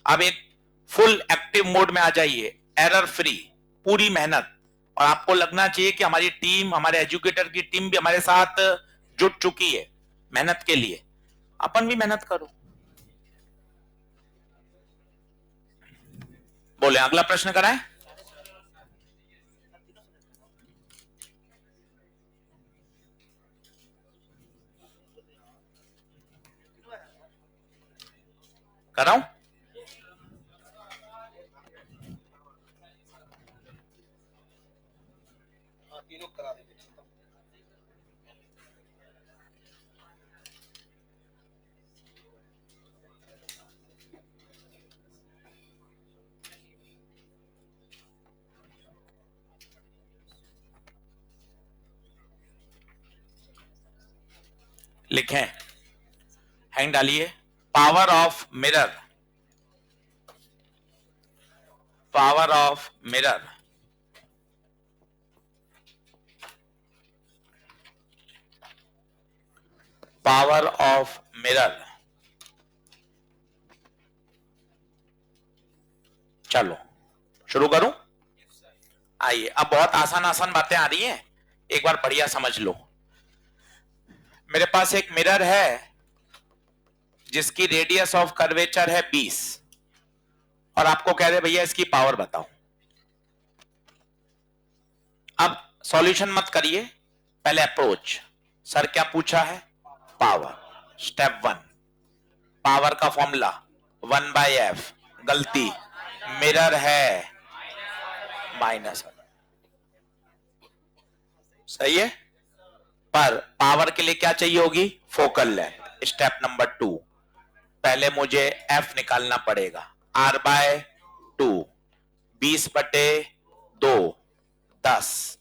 अब एक फुल एक्टिव मोड में आ जाइए, एरर फ्री, पूरी मेहनत। और आपको लगना चाहिए कि हमारी टीम, हमारे एजुकेटर की टीम भी हमारे साथ जुट चुकी है मेहनत के लिए। अपन भी मेहनत करो। बोले अगला प्रश्न कराएं। कराऊं? लिखें, हैंग डालिए। Power of mirror, power of mirror, power of mirror. चलो शुरू करूं? आइए, अब बहुत आसान आसान बातें आ रही हैं, एक बार बढ़िया समझ लो। मेरे पास एक मिरर है जिसकी रेडियस ऑफ कर्वेचर है 20, और आपको कह रहे भैया इसकी पावर बताओ। अब सॉल्यूशन मत करिए, पहले अप्रोच। सर क्या पूछा है? पावर। स्टेप 1, पावर का फॉर्मूला 1/f। गलती, मिरर है माइनस। सही है, पर पावर के लिए क्या चाहिए होगी? Focal length. स्टेप नंबर 2, पहले मुझे f निकालना पड़ेगा, r/2, 20/2, 10।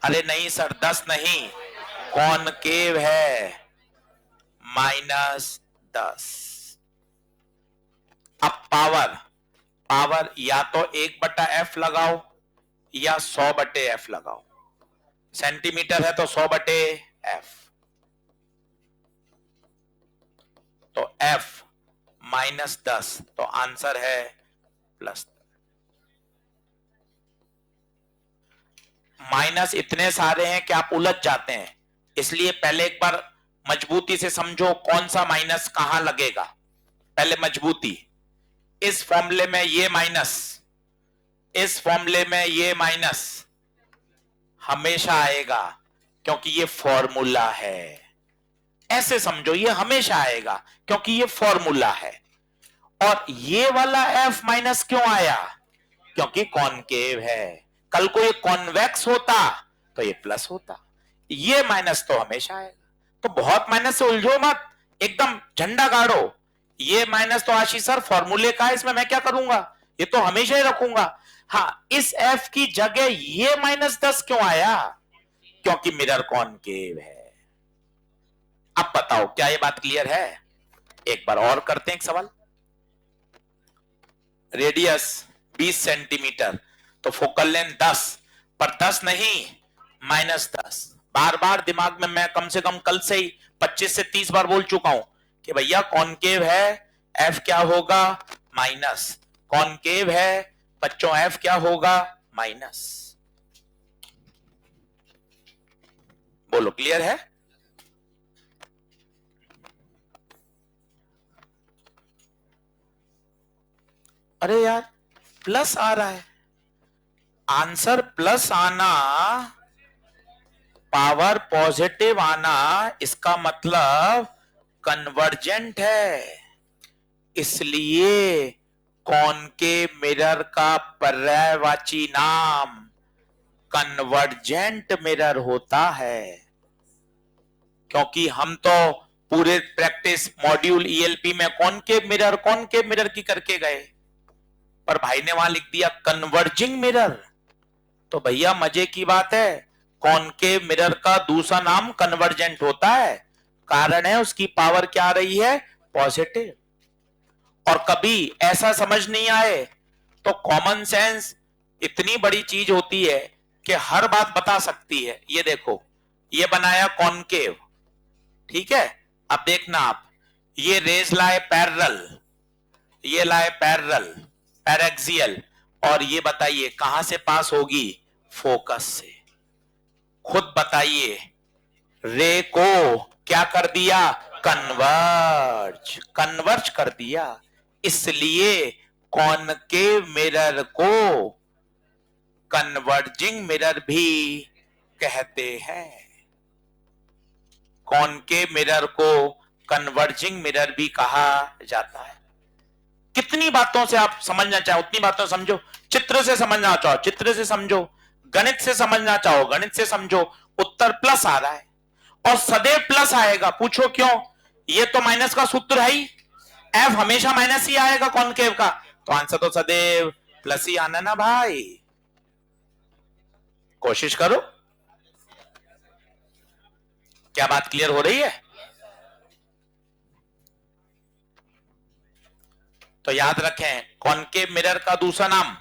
अरे नहीं सर, 10 नहीं, कॉनकेव है, -10। अब पावर, पावर या तो 1/f लगाओ या 100/f लगाओ। सेंटीमीटर है तो 100/f, तो f -10, तो आंसर है +। माइनस इतने सारे हैं कि आप उलझ जाते हैं, इसलिए पहले एक बार मजबूती से समझो कौन सा माइनस कहां लगेगा। पहले मजबूती, इस फॉर्मूले में ये माइनस इस फॉर्मूले में ये माइनस हमेशा आएगा क्योंकि ये फॉर्मूला है। ऐसे समझो, ये हमेशा आएगा क्योंकि ये फॉर्मूला है। और ये वाला एफ माइनस क्यों आया? क्योंकि कॉनकेव है। कल को ये कॉन्वेक्स होता तो ये प्लस होता। ये माइनस तो हमेशा आएगा। तो बहुत माइनस से उलझो मत, एकदम झंडा गाड़ो। ये माइनस तो आशीष सर फॉर्मूले का है, इसमें मैं क्या करूंगा, ये तो हमेशा ही रखूंगा। हाँ, इस एफ की जगह ये -10 क्यों आया? क्योंकि मिरर कॉनकेव है। अब बताओ क्या ये बात क्लियर है? एक बार और करते हैं एक सवाल। रेडियस 20 सेंटीमीटर, तो फोकल लेंथ 10, पर 10 नहीं -10। बार बार दिमाग में मैं कम से कम कल से ही 25 से 30 बार बोल चुका हूं कि भैया कॉनकेव है, एफ क्या होगा? माइनस। कॉनकेव है बच्चों, एफ क्या होगा? माइनस। बोलो क्लियर है? अरे यार प्लस आ रहा है। आंसर प्लस आना, पावर पॉजिटिव आना, इसका मतलब कन्वर्जेंट है। इसलिए कॉनकेव मिरर का पर्यायवाची नाम कन्वर्जेंट मिरर होता है। क्योंकि हम तो पूरे प्रैक्टिस मॉड्यूल ईएलपी में कॉनकेव मिरर की करके गए, पर भाई ने वहां लिख दिया कन्वर्जिंग मिरर। तो भैया मजे की बात है, कॉनकेव मिरर का दूसरा नाम कन्वर्जेंट होता है। कारण है उसकी पावर क्या आ रही है? पॉजिटिव। और कभी ऐसा समझ नहीं आए तो कॉमन सेंस इतनी बड़ी चीज होती है कि हर बात बता सकती है। ये देखो, ये बनाया कॉनकेव, ठीक है। अब देखना आप, ये रेज लाए पैरेलल, ये लाए पैरेलल पैरेक्सियल, और ये बताइए कहां से पास होगी? फोकस से। खुद बताइए, रे को क्या कर दिया? कन्वर्ज कर दिया। इसलिए कॉनकेव मिरर को कन्वर्जिंग मिरर भी कहते हैं। कॉनकेव मिरर को कन्वर्जिंग मिरर भी कहा जाता है। कितनी बातों से आप समझना चाहो उतनी बातों समझो। चित्र से समझना चाहो चित्र से समझो, गणित से समझना चाहो गणित से समझो। उत्तर प्लस आ रहा है और सदैव प्लस आएगा। पूछो क्यों? ये तो माइनस का सूत्र है ही, एफ हमेशा माइनस ही आएगा कॉनकेव का, तो आंसर तो सदैव प्लस ही आना ना भाई। कोशिश करो। क्या बात क्लियर हो रही है? तो याद रखें, कॉनकेव मिरर का दूसरा नाम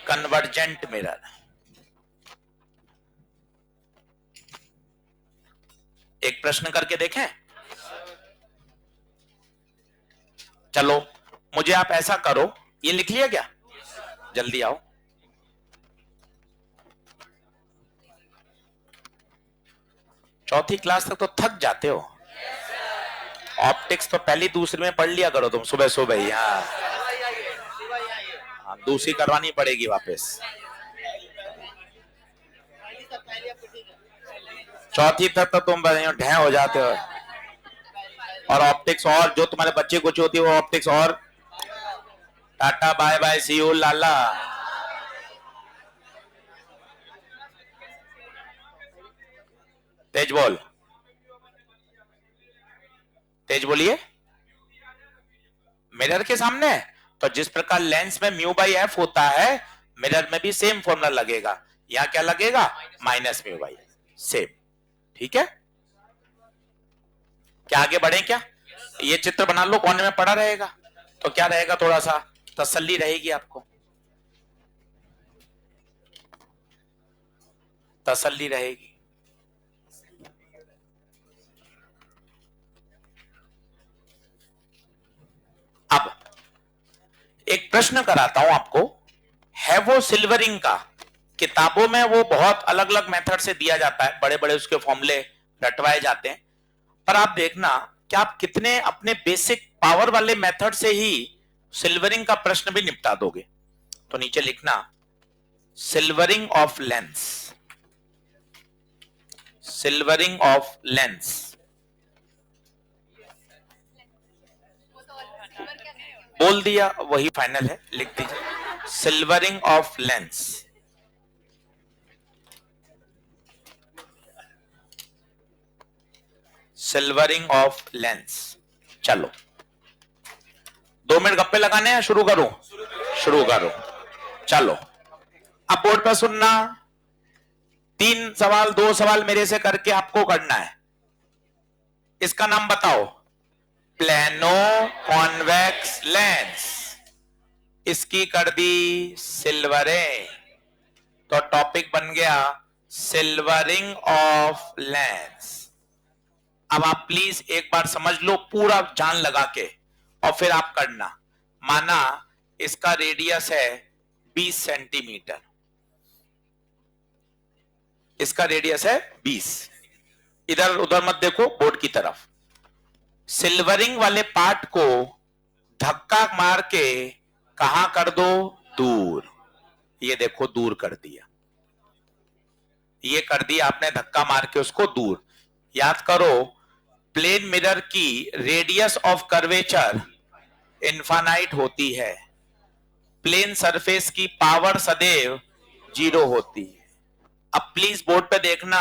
कन्वर्जेंट मिरर। एक प्रश्न करके देखें। चलो मुझे आप ऐसा करो, ये लिख लिया क्या? जल्दी आओ। चौथी क्लास तक तो थक जाते हो। ऑप्टिक्स तो पहली दूसरी में पढ़ लिया करो तुम सुबह सुबह ही। हाँ, दूसरी करवानी पड़ेगी वापस। चौथी तक तो तुम ढह हो जाते हो। और ऑप्टिक्स, और जो तुम्हारे बच्चे कुछ होती है वो ऑप्टिक्स, और tata bye bye see you लाला। तेज बोल, तेज बोलिए। मिरर के सामने तो जिस प्रकार लेंस में म्यू बाई एफ होता है, मिरर में भी सेम फॉर्मूला लगेगा। यहां क्या लगेगा? Minus mu by same. ठीक है, क्या आगे बढ़े? क्या ये चित्र बना लो, कोने में पड़ा रहेगा तो क्या रहेगा, थोड़ा सा तसल्ली रहेगी आपको, तसल्ली रहेगी। अब एक प्रश्न कराता हूं आपको, है वो सिल्वरिंग का। किताबों में वो बहुत अलग अलग मेथड से दिया जाता है, बड़े बड़े उसके फॉर्मूले रटवाए जाते हैं, पर आप देखना कि आप कितने अपने बेसिक पावर वाले मेथड से ही सिल्वरिंग का प्रश्न भी निपटा दोगे। तो नीचे लिखना, silvering of lens, silvering of lens, बोल दिया वही फाइनल है, लिख दीजिए silvering of lens. Silvering of lens. चलो 2 मिनट गप्पे लगाने हैं, शुरू करूं? शुरू करो। चलो अब बोर्ड पर सुनना, 3 सवाल 2 सवाल मेरे से करके आपको करना है। इसका नाम बताओ, प्लेनो कॉन्वेक्स लेंस, इसकी कर दी सिल्वरिंग, तो टॉपिक बन गया सिल्वरिंग ऑफ लेंस। अब आप प्लीज एक बार समझ लो पूरा जान लगा के, और फिर आप करना। माना इसका रेडियस है 20 सेंटीमीटर, इसका रेडियस है 20, इधर उधर मत देखो, बोर्ड की तरफ। सिल्वरिंग वाले पार्ट को धक्का मार के कहां कर दो? दूर। ये देखो दूर कर दिया, ये कर दिया आपने धक्का मार के उसको दूर। याद करो, प्लेन मिरर की रेडियस ऑफ कर्वेचर इनफाइनाइट होती है, प्लेन सरफेस की पावर सदैव 0 होती है। अब प्लीज बोर्ड पे देखना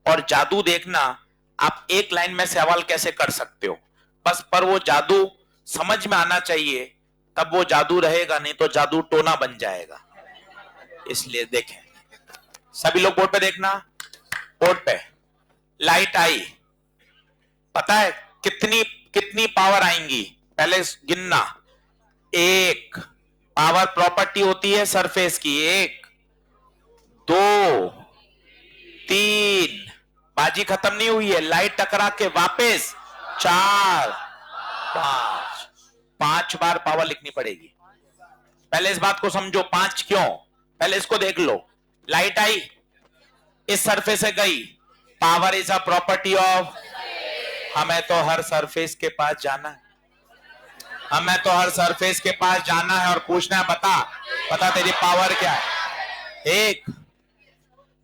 और जादू देखना, आप एक लाइन में सवाल कैसे कर सकते हो बस, पर वो जादू समझ में आना चाहिए, तब वो जादू रहेगा, नहीं तो जादू टोना बन जाएगा। इसलिए देखें, सभी लोग बोर्ड पे देखना। बोर्ड पे लाइट आई, पता है कितनी कितनी पावर आएंगी? पहले गिनना। 1 पावर प्रॉपर्टी होती है सरफेस की, 1 2 3, बाजी खत्म नहीं हुई है, लाइट टकरा के वापस 4 5, 5 बार पावर लिखनी पड़ेगी। पहले इस बात को समझो, 5 क्यों? पहले इसको देख लो, लाइट आई, इस सरफेस से गई, power is a property of, हमें तो हर सरफेस के पास जाना है, हमें तो हर सरफेस के पास जाना है और पूछना है, बता तेरी पावर क्या है? 1,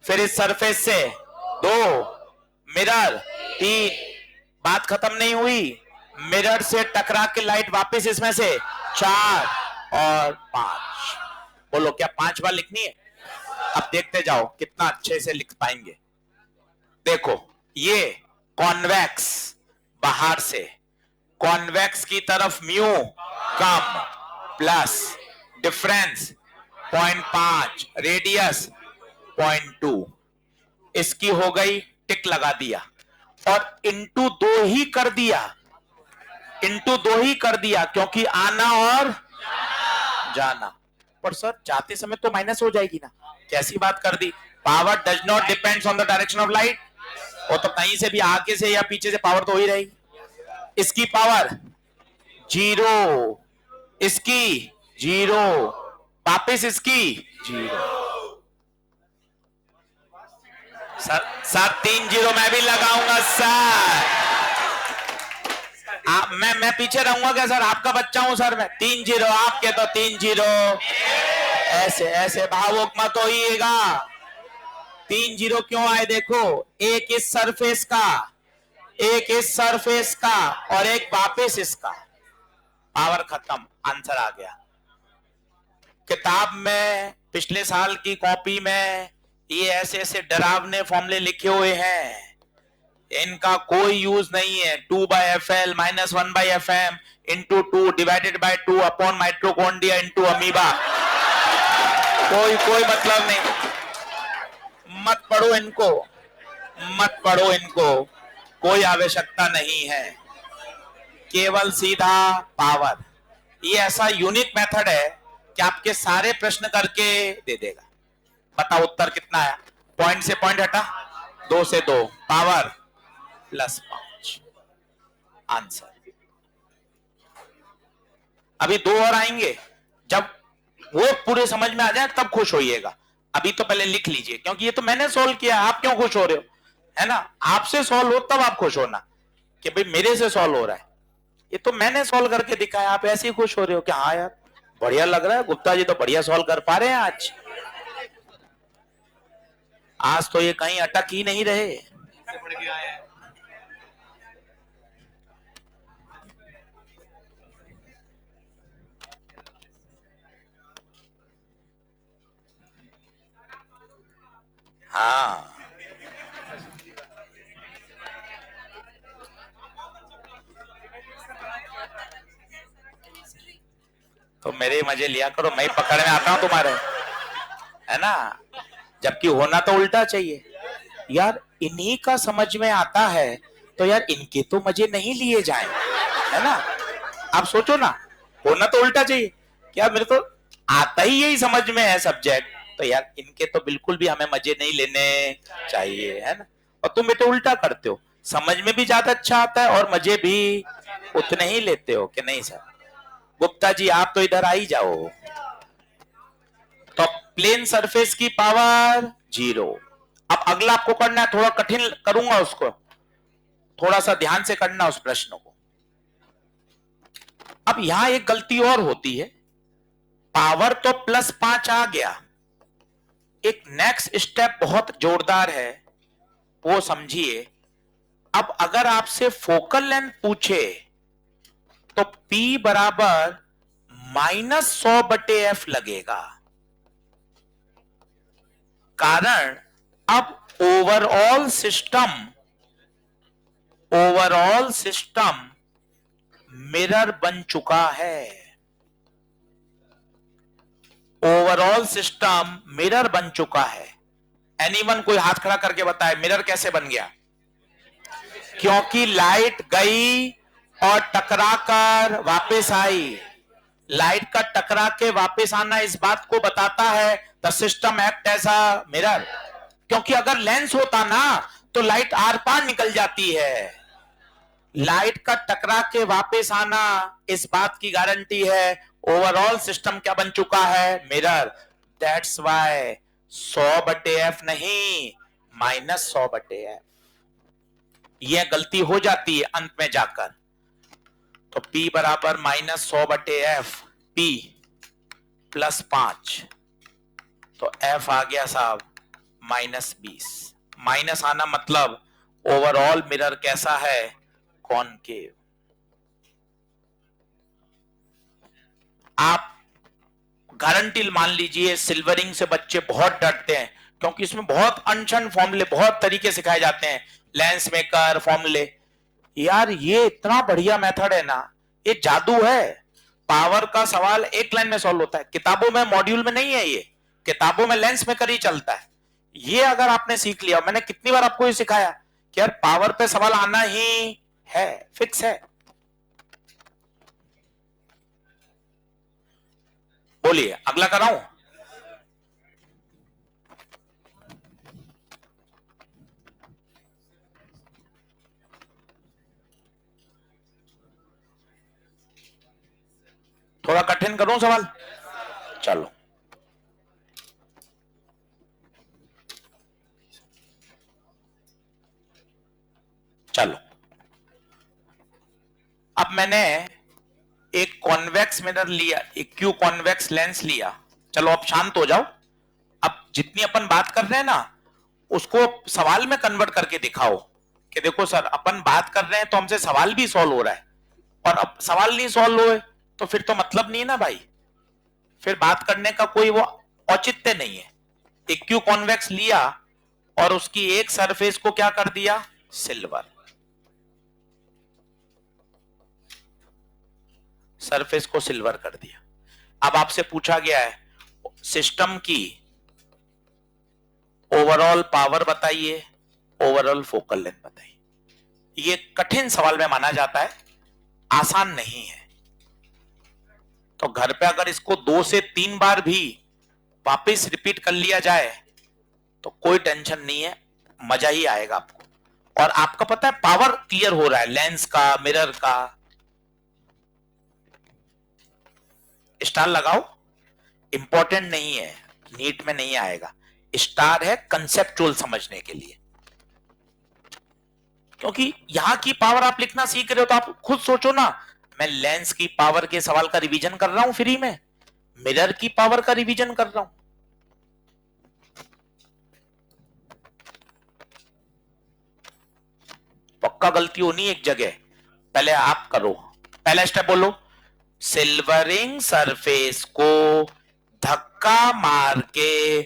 फिर इस सरफेस से 2, मिरर 3, बात खत्म नहीं हुई, मिरर से टकरा के लाइट वापस इसमें से 4 और 5। बोलो क्या 5 बार लिखनी है? अब देखते जाओ कितना अच्छे से लिख पाएंगे। देखो ये कॉन्वेक्स, बाहर से कॉन्वेक्स की तरफ म्यू कम, प्लस डिफरेंस 0.5, रेडियस 0.2, इसकी हो गई, टिक लगा दिया, और इंटू 2 ही कर दिया, इंटू 2 ही कर दिया, क्योंकि आना और जाना। पर सर जाते समय तो माइनस हो जाएगी ना, कैसी बात कर दी? Power does not depends on the direction of light, वो तो कहीं से भी आगे से या पीछे से पावर तो हो ही रहेगी। इसकी पावर 0, इसकी 0, वापिस इसकी 0। सर 3 0 मैं भी लगाऊंगा सर, मैं पीछे रहूंगा क्या सर? आपका बच्चा हूं सर मैं। 3 0 आपके तो 3 0, ऐसे ऐसे भावुक मत होइएगा। 3 0 क्यों आए? देखो, एक इस सरफेस का, एक इस सरफेस का, और एक वापस इसका, पावर खत्म, आंसर आ गया। किताब में पिछले साल की कॉपी में ये ऐसे ऐसे डरावने फॉर्मूले लिखे हुए हैं, इनका कोई यूज नहीं है। 2/FL - 1/FM × 2 divided by 2 upon mitochondria × amoeba, कोई मतलब नहीं। मत पढ़ो इनको, मत पढ़ो इनको, कोई आवश्यकता नहीं है, केवल सीधा पावर। ये ऐसा यूनिक मेथड है कि आपके सारे प्रश्न करके दे देगा। बताओ उत्तर कितना आया? पॉइंट से पॉइंट हटा, 2 से 2, पावर +5, आंसर। अभी 2 और आएंगे, जब वो पूरे समझ में आ जाए तब खुश होइएगा। अभी तो पहले लिख लीजिए, क्योंकि ये तो मैंने सॉल्व किया, आप क्यों खुश हो रहे हो? है ना, आपसे सॉल्व हो तब आप खुश होना कि भाई मेरे से सॉल्व हो रहा है। ये तो मैंने सॉल्व करके दिखाया, आप ऐसे ही खुश हो रहे हो कि हाँ यार बढ़िया लग रहा है, गुप्ता जी तो बढ़िया सॉल्व कर पा रहे हैं आज। आज तो ये कहीं अटक ही नहीं रहे। हाँ, तो मेरे मजे लिया करो, मैं पकड़ में आता हूं तुम्हारे, है ना। जबकि होना तो उल्टा चाहिए यार, इन्हीं का समझ में आता है तो यार इनके तो मजे नहीं लिए जाए, है ना। आप सोचो ना, होना तो उल्टा चाहिए, क्या मेरे तो आता ही यही समझ में है सब्जेक्ट, तो यार इनके तो बिल्कुल भी हमें मजे नहीं लेने चाहिए, है ना। और तुम बेटे उल्टा करते हो, समझ में भी ज्यादा अच्छा आता है और मजे भी उतने ही लेते हो कि नहीं सर। गुप्ता जी आप तो इधर आ ही जाओ। तो प्लेन सरफेस की पावर 0। अब अगला आपको करना है, थोड़ा कठिन करूंगा उसको, थोड़ा सा ध्यान से करना उस प्रश्न को। अब यहां एक गलती और होती है, पावर तो +5 आ गया, एक नेक्स्ट स्टेप बहुत जोरदार है, वो समझिए। अब अगर आपसे फोकल लेंथ पूछे तो P बराबर -100/f लगेगा, कारण अब ओवरऑल सिस्टम मिरर बन चुका है। ओवरऑल सिस्टम मिरर बन चुका है। एनीवन कोई हाथ खड़ा करके बताए मिरर कैसे बन गया? क्योंकि लाइट गई और टकराकर वापस आई। लाइट का टकरा के वापस आना इस बात को बताता है the system act as a mirror. क्योंकि अगर लेंस होता ना तो लाइट आर पार निकल जाती है। लाइट का टकरा के वापस आना इस बात की गारंटी है ओवरऑल सिस्टम क्या बन चुका है? मिरर। दैट्स वाई 100/f नहीं, -100/f। यह गलती हो जाती है अंत में जाकर। तो P बराबर -100/f, P +5, तो F आ गया साहब -20। माइनस आना मतलब ओवरऑल मिरर कैसा है? कॉनकेव। आप गारंटी मान लीजिए, सिल्वरिंग से बच्चे बहुत डरते हैं क्योंकि इसमें बहुत अनशन फॉर्मूले, बहुत तरीके सिखाए जाते हैं, लेंस मेकर फॉर्मूले। यार ये इतना बढ़िया मेथड है ना, ये जादू है। पावर का सवाल एक लाइन में सॉल्व होता है, किताबों में मॉड्यूल में नहीं है ये, किताबों में लेंस मेकर ही चलता है। ये अगर आपने सीख लिया, मैंने कितनी बार आपको ये सिखाया कि यार पावर पे सवाल आना ही है, फिक्स है। बोलिए अगला कराऊं? थोड़ा कठिन करूं सवाल? चलो चलो, अब मैंने एक कॉन्वेक्स मिरर लिया, एक क्यू कॉन्वेक्स लेंस लिया। चलो अब शांत हो जाओ। अब जितनी अपन बात कर रहे हैं ना, उसको सवाल में कन्वर्ट करके दिखाओ कि देखो सर अपन बात कर रहे हैं तो हमसे सवाल भी सॉल्व हो रहा है, और अब सवाल नहीं सॉल्व हुए तो फिर तो मतलब नहीं है ना भाई, फिर बात करने का कोई वो औचित्य नहीं है। एक क्यू कॉन्वेक्स लिया और उसकी एक सरफेस को क्या कर दिया? सिल्वर। सरफेस को सिल्वर कर दिया। अब आपसे पूछा गया है सिस्टम की ओवरऑल पावर बताइए, ओवरऑल फोकल लेंथ बताइए। ये कठिन सवाल में माना जाता है, आसान नहीं है। तो घर पे अगर इसको 2 से 3 बार भी वापस रिपीट कर लिया जाए तो कोई टेंशन नहीं है, मजा ही आएगा आपको। और आपका पता है पावर क्लियर हो रहा है, लेंस का, मिरर का। स्टार लगाओ, इंपॉर्टेंट नहीं है, नीट में नहीं आएगा। स्टार है कंसेप्चुअल समझने के लिए, क्योंकि यहां की पावर आप लिखना सीख रहे हो तो आप खुद सोचो ना, मैं लेंस की पावर के सवाल का रिवीजन कर रहा हूं फ्री में, मिरर की पावर का रिवीजन कर रहा हूं। पक्का गलती होनी एक जगह, पहले आप करो, पहला स्टेप बोलो, सिल्वरिंग सरफेस को धक्का मार के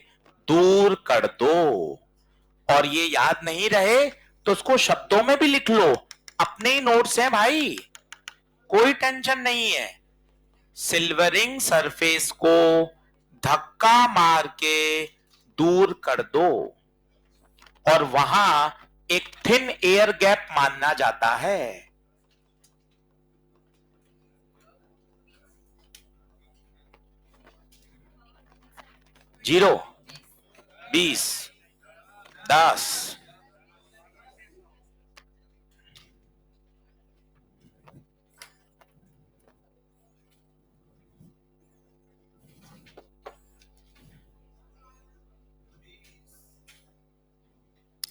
दूर कर दो। और ये याद नहीं रहे तो उसको शब्दों में भी लिख लो, अपने ही नोट्स हैं भाई, कोई टेंशन नहीं है। सिल्वरिंग सरफेस को धक्का मार के दूर कर दो, और वहां एक थिन एयर गैप माना जाता है। 0, 20, 10,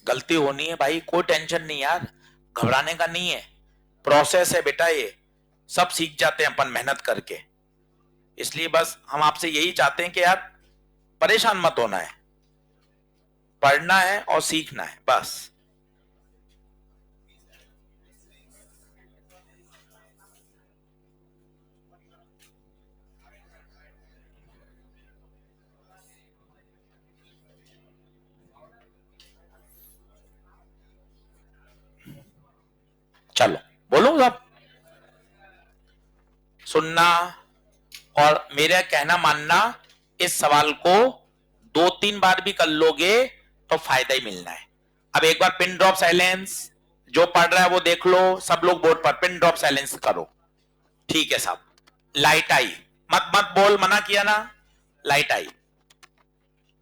गलती होनी है भाई, कोई टेंशन नहीं यार, घबराने का नहीं है, प्रोसेस है बेटा, ये सब सीख जाते हैं अपन मेहनत करके। इसलिए बस हम आपसे यही चाहते हैं कि यार परेशान मत होना है, पढ़ना है और सीखना है बस। चलो बोलो सब, सुनना और मेरा कहना मानना। इस सवाल को 2-3 बार भी कर लोगे तो फायदा ही मिलना है। अब एक बार पिन ड्रॉप साइलेंस, जो पढ़ रहा है वो देख लो, सब लोग बोर्ड पर पिन ड्रॉप साइलेंस करो। ठीक है साहब, लाइट आई, मत मत बोल, मना किया ना। लाइट आई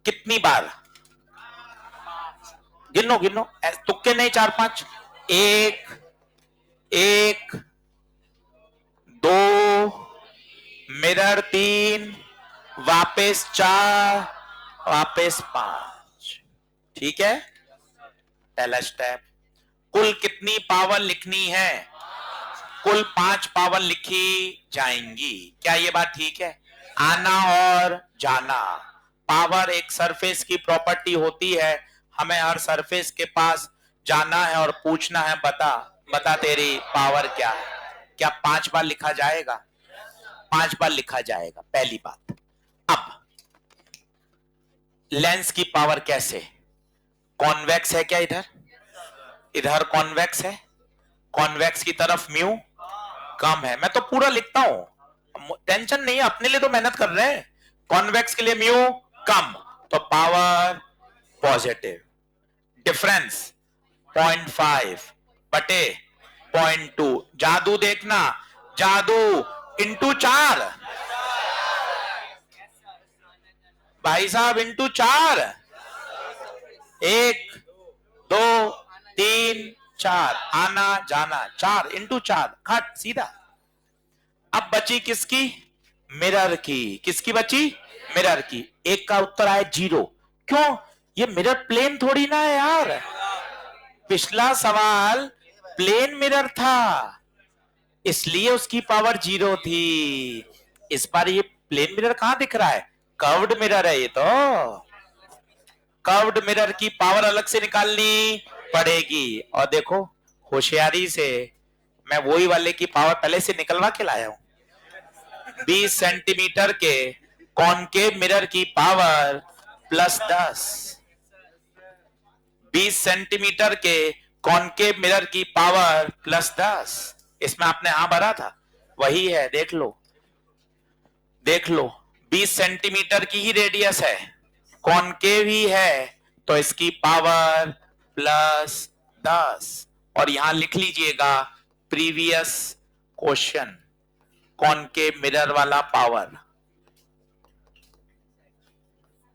कितनी बार, गिनो गिनो, तुक्के नहीं, 4-5, 1, 1, 2, मिरर 3, वापस 4, वापस 5। ठीक है, पहला स्टेप। कुल कितनी पावर लिखनी है, कुल 5 पावर लिखी जाएंगी। क्या ये बात ठीक है? आना और जाना, पावर एक सरफेस की प्रॉपर्टी होती है, हमें हर सरफेस के पास जाना है और पूछना है, बता बता तेरी पावर क्या है। क्या 5 बार लिखा जाएगा? 5 बार लिखा जाएगा, पहली बात। अब लेंस की पावर कैसे, कॉन्वेक्स है क्या इधर, इधर कॉन्वेक्स है, कॉन्वेक्स की तरफ म्यू कम है। मैं तो पूरा लिखता हूं, टेंशन नहीं है, अपने लिए तो मेहनत कर रहे हैं। कॉन्वेक्स के लिए म्यू कम, तो पावर पॉजिटिव। डिफरेंस 0.5 बटे 0.2। जादू देखना, जादू इंटू 4 भाई साहब, इंटू 4, 1, 2, 3, 4, आना जाना 4 इंटू 4, खट सीधा। अब बची किसकी, मिरर की। किसकी बची? मिरर की। एक का उत्तर आया 0। क्यों? ये मिरर प्लेन थोड़ी ना है यार, पिछला सवाल प्लेन मिरर था, इसलिए उसकी पावर 0 थी। इस बार ये प्लेन मिरर कहां दिख रहा है, कर्व्ड मिरर है ये तो। कर्व्ड मिरर की पावर अलग से निकालनी पड़ेगी। और देखो होशियारी से मैं वही वाले की पावर पहले से निकलवा के लाया हूं। 20 सेंटीमीटर के कॉनकेव मिरर की पावर +10, 20 सेंटीमीटर के कॉनकेव मिरर की पावर +10। इसमें आपने हाँ भरा था, वही है, देख लो देख लो, 20 सेंटीमीटर की ही रेडियस है, कॉनकेव ही है, तो इसकी पावर +10। और यहां लिख लीजिएगा प्रीवियस क्वेश्चन, कॉनकेव मिरर वाला पावर।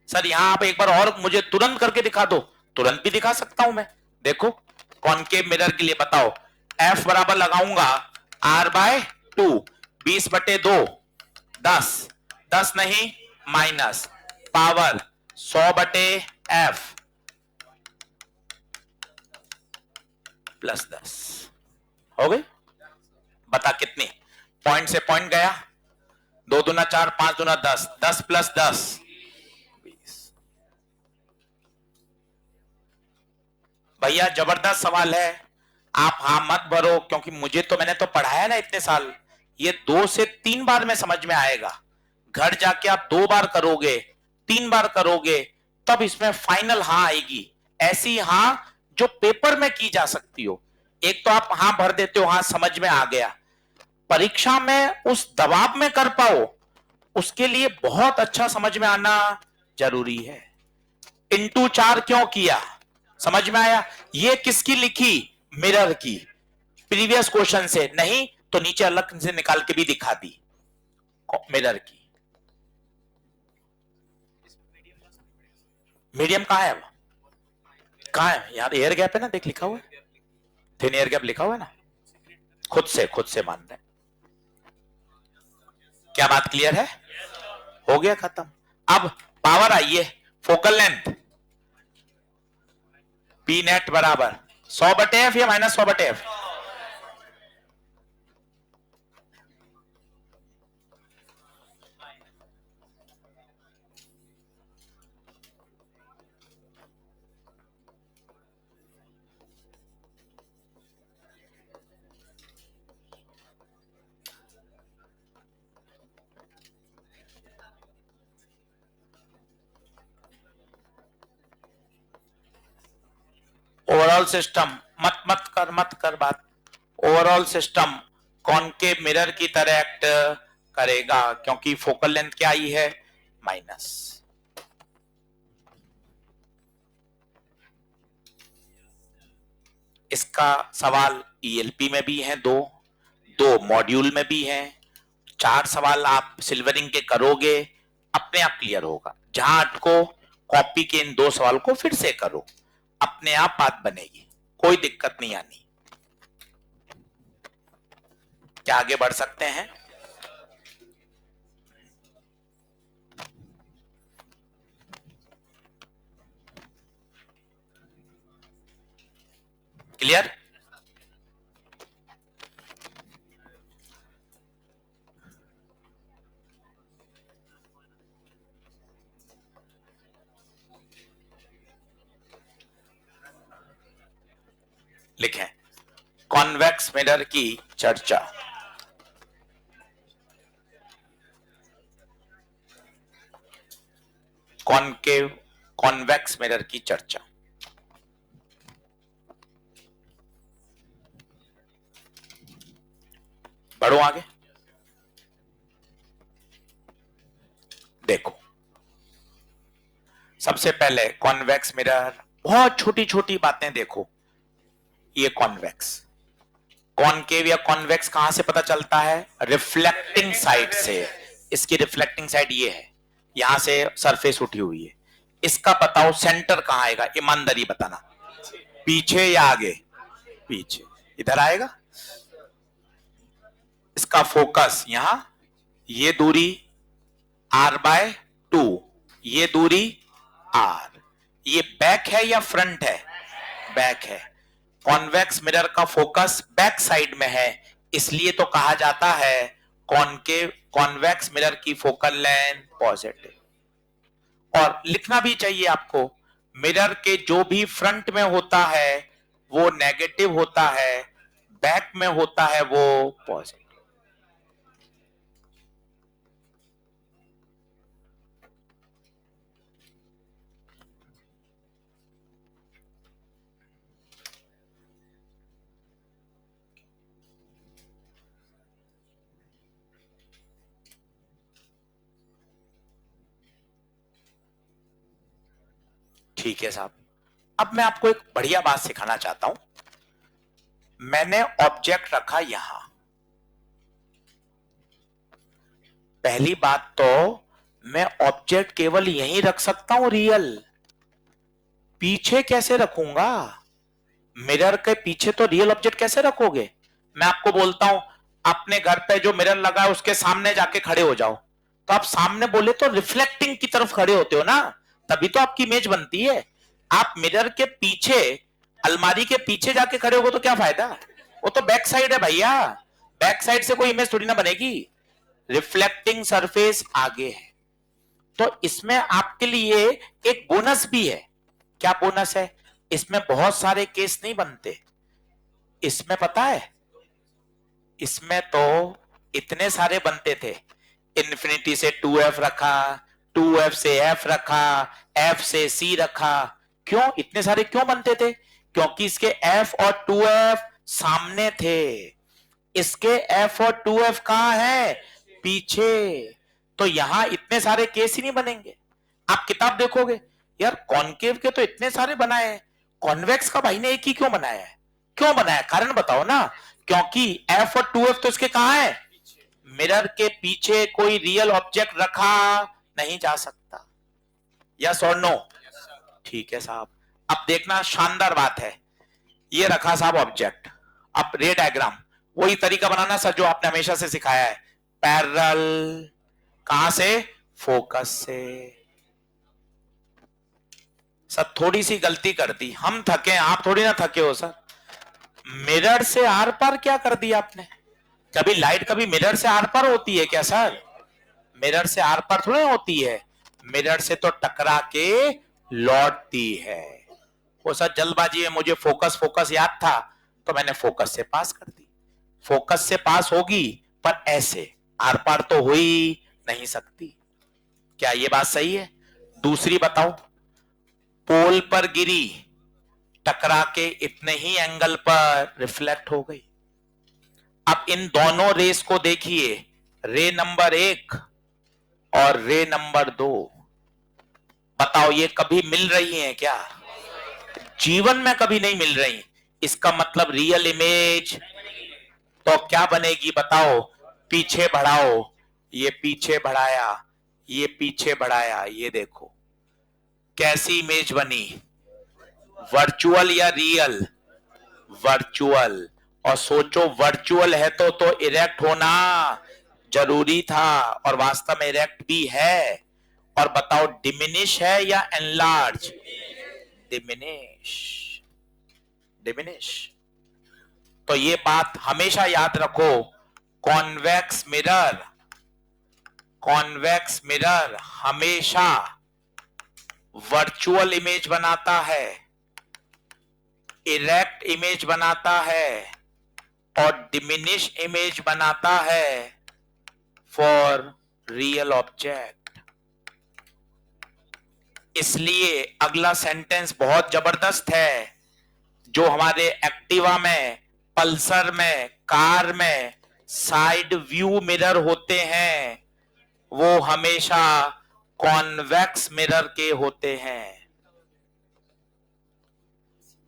सर यहां आप एक बार और मुझे तुरंत करके दिखा दो, तुरंत भी दिखा सकता हूं मैं। देखो कॉनकेव मिरर के लिए बताओ, F बराबर लगाऊंगा R/2, 20 बटे 2, 10, 10 नहीं माइनस पावर 100 बटे F +10 हो गई। बता कितनी, पॉइंट से पॉइंट गया, 2 दूना 4, 5 दूना 10, 10 + 10 20। भैया जबरदस्त सवाल है, आप हाँ मत भरो, क्योंकि मैंने तो पढ़ाया ना इतने साल, ये 2 से 3 बार में समझ में आएगा। घर जाके आप 2 बार करोगे, 3 बार करोगे, तब इसमें फाइनल हाँ आएगी। ऐसी हाँ जो पेपर में की जा सकती हो। एक तो आप हाँ भर देते हो, हाँ समझ में आ गया, परीक्षा में उस दबाव में कर पाओ, उसके लिए बहुत अच्छा समझ में आना जरूरी है। इंटू 4 क्यों किया, समझ में आया। ये किसकी लिखी, मिरर की, प्रीवियस क्वेश्चन से नहीं तो नीचे अलग से निकाल के भी दिखा दी, मिरर की। मीडियम कहां है, कहां है, यहां एयर गैप है ना, देख लिखा हुआ है, थिन एयर गैप लिखा हुआ है ना, खुद से मान रहे। क्या बात क्लियर है, हो गया खत्म। अब पावर आइए, फोकल लेंथ पी नेट बराबर 100/f या -100/f, ओवरऑल सिस्टम मत कर बात। ओवरऑल सिस्टम कॉनकेव मिरर की तरह एक्ट करेगा, क्योंकि फोकल लेंथ क्या आई है, माइनस। इसका सवाल ईएलपी में भी है, दो मॉड्यूल में भी है, 4 सवाल आप सिल्वरिंग के करोगे, अपने आप क्लियर होगा। जहां अटको, कॉपी के इन 2 सवाल को फिर से करो, अपने आप बात बनेगी, कोई दिक्कत नहीं आनी। क्या आगे बढ़ सकते हैं, क्लियर। लिखें, कॉन्वेक्स मिरर की चर्चा। कॉनकेव कॉन्वेक्स मिरर की चर्चा। बढ़ो आगे, देखो सबसे पहले कॉन्वेक्स मिरर, बहुत छोटी छोटी बातें देखो। ये कॉन्वेक्स, कॉनकेव या कॉन्वेक्स कहां से पता चलता है, रिफ्लेक्टिंग साइड से। इसकी रिफ्लेक्टिंग साइड ये है, यहां से सरफेस उठी हुई है। इसका बताओ सेंटर कहां आएगा, ईमानदारी बताना, पीछे या आगे, पीछे, इधर आएगा। इसका फोकस यहां, ये दूरी r/2, ये दूरी r, ये बैक है या फ्रंट है, बैक है। कॉन्वेक्स मिरर का फोकस बैक साइड में है, इसलिए तो कहा जाता है कॉनकेव कॉन्वेक्स मिरर की फोकल लेंथ पॉजिटिव। और लिखना भी चाहिए आपको, मिरर के जो भी फ्रंट में होता है वो नेगेटिव होता है, बैक में होता है वो पॉजिटिव। ठीक है साहब, अब मैं आपको एक बढ़िया बात सिखाना चाहता हूं। मैंने ऑब्जेक्ट रखा यहां, पहली बात तो मैं ऑब्जेक्ट केवल यहीं रख सकता हूं रियल, पीछे कैसे रखूंगा, मिरर के पीछे तो रियल ऑब्जेक्ट कैसे रखोगे। मैं आपको बोलता हूं अपने घर पे जो मिरर लगा है उसके सामने जाके खड़े हो जाओ, तो आप सामने बोले तो रिफ्लेक्टिंग की तरफ खड़े होते हो ना, तभी तो आपकी इमेज बनती है। आप मिरर के पीछे, अलमारी के पीछे जाके खड़े होगे तो क्या फायदा, वो तो बैक साइड है भैया, बैक साइड से कोई इमेज थोड़ी ना बनेगी, रिफ्लेक्टिंग सरफेस आगे है। तो इसमें आपके लिए एक बोनस भी है। क्या बोनस है, इसमें बहुत सारे केस नहीं बनते, इसमें पता है, इसमें तो इतने सारे बनते थे, इन्फिनिटी से 2f रखा, 2f से f रखा, f से c रखा। क्यों इतने सारे क्यों बनते थे? क्योंकि इसके f और 2f सामने थे, इसके f और 2f कहां है? पीछे। तो यहां इतने सारे केस ही नहीं बनेंगे। आप किताब देखोगे, यार कॉनकेव के तो इतने सारे बनाए हैं, कॉन्वेक्स का भाई ने एक ही क्यों बनाया है? क्यों बनाया, कारण बताओ ना। क्योंकि f और 2f तो इसके कहां है? मिरर के पीछे कोई रियल ऑब्जेक्ट रखा नहीं जा सकता। यस और नो? ठीक है साहब। अब देखना, शानदार बात है, ये रखा साहब ऑब्जेक्ट। अब रे डायग्राम वही तरीका बनाना सर जो आपने हमेशा से सिखाया है, पैरेलल, कहां से? फोकस से। सर थोड़ी सी गलती कर दी, हम थके, आप थोड़ी ना थके हो सर। मिरर से आर पार क्या कर दिया आपने? कभी लाइट कभी मिरर से आर पार होती है क्या सर? मिरर से आर पार थोड़ी होती है, मिरर से तो टकरा के लौटती है। वो सर जल्दबाजी में मुझे फोकस फोकस याद था तो मैंने फोकस से पास कर दी। फोकस से पास होगी पर ऐसे आर पार तो हो ही नहीं सकती। क्या ये बात सही है? दूसरी बताओ, पोल पर गिरी, टकरा के इतने ही एंगल पर रिफ्लेक्ट हो गई। अब इन दोनों रेस को देखिए, रे नंबर 1 और रे नंबर 2, बताओ ये कभी मिल रही हैं क्या? जीवन में कभी नहीं मिल रही। इसका मतलब रियल इमेज तो क्या बनेगी बताओ? पीछे बढ़ाओ, ये पीछे बढ़ाया, ये पीछे बढ़ाया, ये देखो कैसी इमेज बनी, वर्चुअल या रियल? वर्चुअल। और सोचो वर्चुअल है तो इरेक्ट होना जरूरी था, और वास्तव में इरेक्ट भी है। और बताओ डिमिनिश है या एनलार्ज? Diminish, diminish. तो ये बात हमेशा याद रखो, कॉन्वेक्स मिरर, कॉन्वेक्स मिरर हमेशा वर्चुअल इमेज बनाता है, इरेक्ट इमेज बनाता है और डिमिनिश इमेज बनाता है फॉर रियल ऑब्जेक्ट। इसलिए अगला सेंटेंस बहुत जबरदस्त है, जो हमारे एक्टिवा में, पल्सर में, कार में साइड व्यू मिरर होते हैं वो हमेशा कॉन्वेक्स मिरर के होते हैं।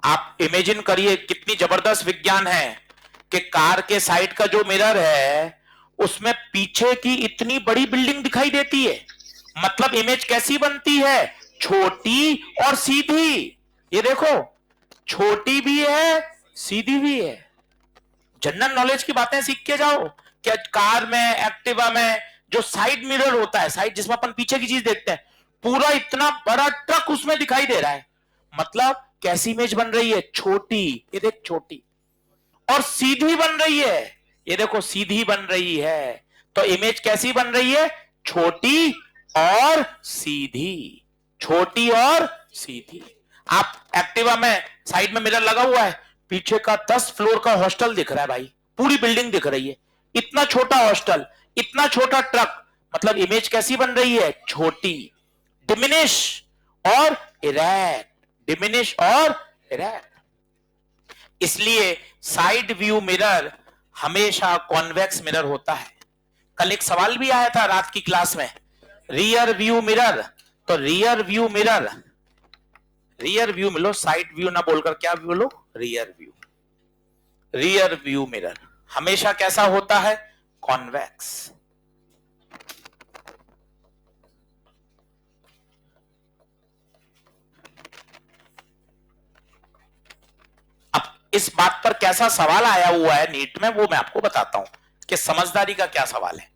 आप इमेजिन करिए कितनी जबरदस्त विज्ञान है कि कार के साइड का जो मिरर है उसमें पीछे की इतनी बड़ी बिल्डिंग दिखाई देती है। मतलब इमेज कैसी बनती है? छोटी और सीधी। ये देखो, छोटी भी है सीधी भी है। जनरल नॉलेज की बातें सीख के जाओ। क्या कार में, एक्टिवा में जो साइड मिरर होता है, साइड जिसमें अपन पीछे की चीज देखते हैं, पूरा इतना बड़ा ट्रक उसमें दिखाई दे रहा है। मतलब कैसी इमेज बन रही है? छोटी, ये देख छोटी, और सीधी बन रही है, ये देखो सीधी बन रही है। तो इमेज कैसी बन रही है? छोटी और सीधी, छोटी और सीधी। आप एक्टिवा में साइड में मिरर लगा हुआ है, पीछे का 10 फ्लोर का हॉस्टल दिख रहा है भाई, पूरी बिल्डिंग दिख रही है, इतना छोटा हॉस्टल, इतना छोटा ट्रक। मतलब इमेज कैसी बन रही है? छोटी। डिमिनिश और इरेक्ट, डिमिनिश और इरेक्ट। इसलिए साइड व्यू मिरर हमेशा कॉन्वेक्स मिरर होता है। कल एक सवाल भी आया था रात की क्लास में, रियर व्यू मिरर। तो rear view mirror, rear view मिलो, साइड व्यू ना बोलकर क्या बोलो? Rear view. Rear view mirror हमेशा कैसा होता है? कॉन्वेक्स। अब इस बात पर कैसा सवाल आया हुआ है नीट में, वो मैं आपको बताता हूं कि समझदारी का क्या सवाल है।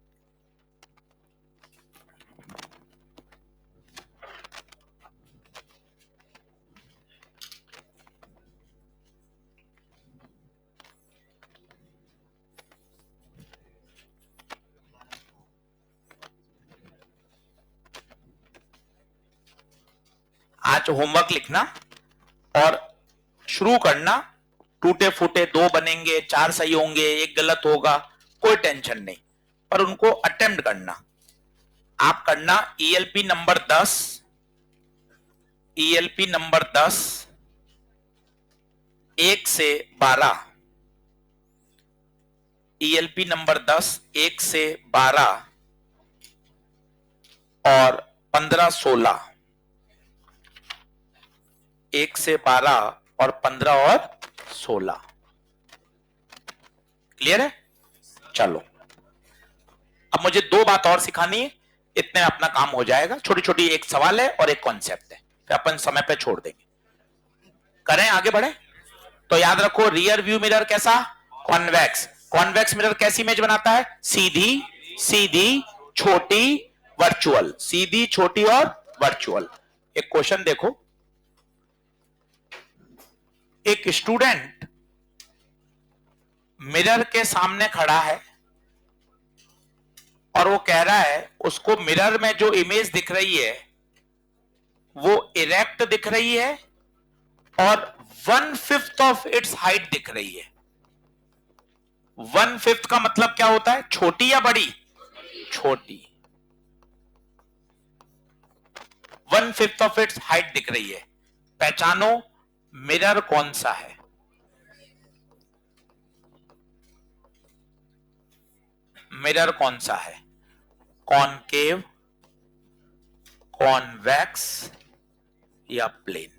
आज होमवर्क लिखना और शुरू करना टूटे फूटे दो बनेंगे, चार सही होंगे, एक गलत होगा, कोई टेंशन नहीं, पर उनको अटेम्प्ट करना। आप करना ईएलपी नंबर 10, ईएलपी नंबर 10 1 से 12, ईएलपी नंबर 10 1 से 12 और 15 16, 1 से 12 और 15 और 16। क्लियर है? चलो अब मुझे दो बात और सिखानी है, इतने में अपना काम हो जाएगा। छोटी छोटी एक सवाल है और एक कॉन्सेप्ट है, फिर अपन समय पे छोड़ देंगे। करें आगे बढ़े? तो याद रखो, रियर व्यू मिरर कैसा? कॉन्वेक्स। कॉन्वेक्स मिरर कैसी इमेज बनाता है? सीधी, सीधी, छोटी, वर्चुअल। सीधी, छोटी और वर्चुअल। एक क्वेश्चन देखो, एक स्टूडेंट मिरर के सामने खड़ा है और वो कह रहा है उसको मिरर में जो इमेज दिख रही है वो इरेक्ट दिख रही है और 1/5 ऑफ इट्स हाइट दिख रही है। 1/5 का मतलब क्या होता है? छोटी या बड़ी? छोटी। 1/5 ऑफ इट्स हाइट दिख रही है। पहचानो मिरर कौन सा है? मिरर कौन सा है? कॉनकेव, कॉन्वेक्स या प्लेन?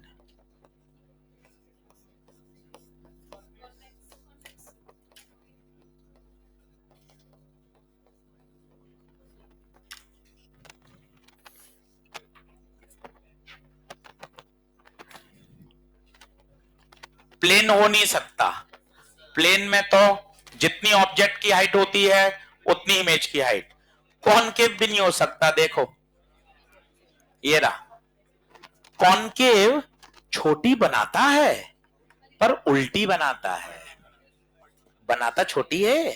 प्लेन हो नहीं सकता। प्लेन में तो जितनी ऑब्जेक्ट की हाइट होती है उतनी इमेज की हाइट। कॉनकेव भी नहीं हो सकता। देखो ये रहा, कॉनकेव छोटी बनाता है पर उल्टी बनाता है। बनाता छोटी है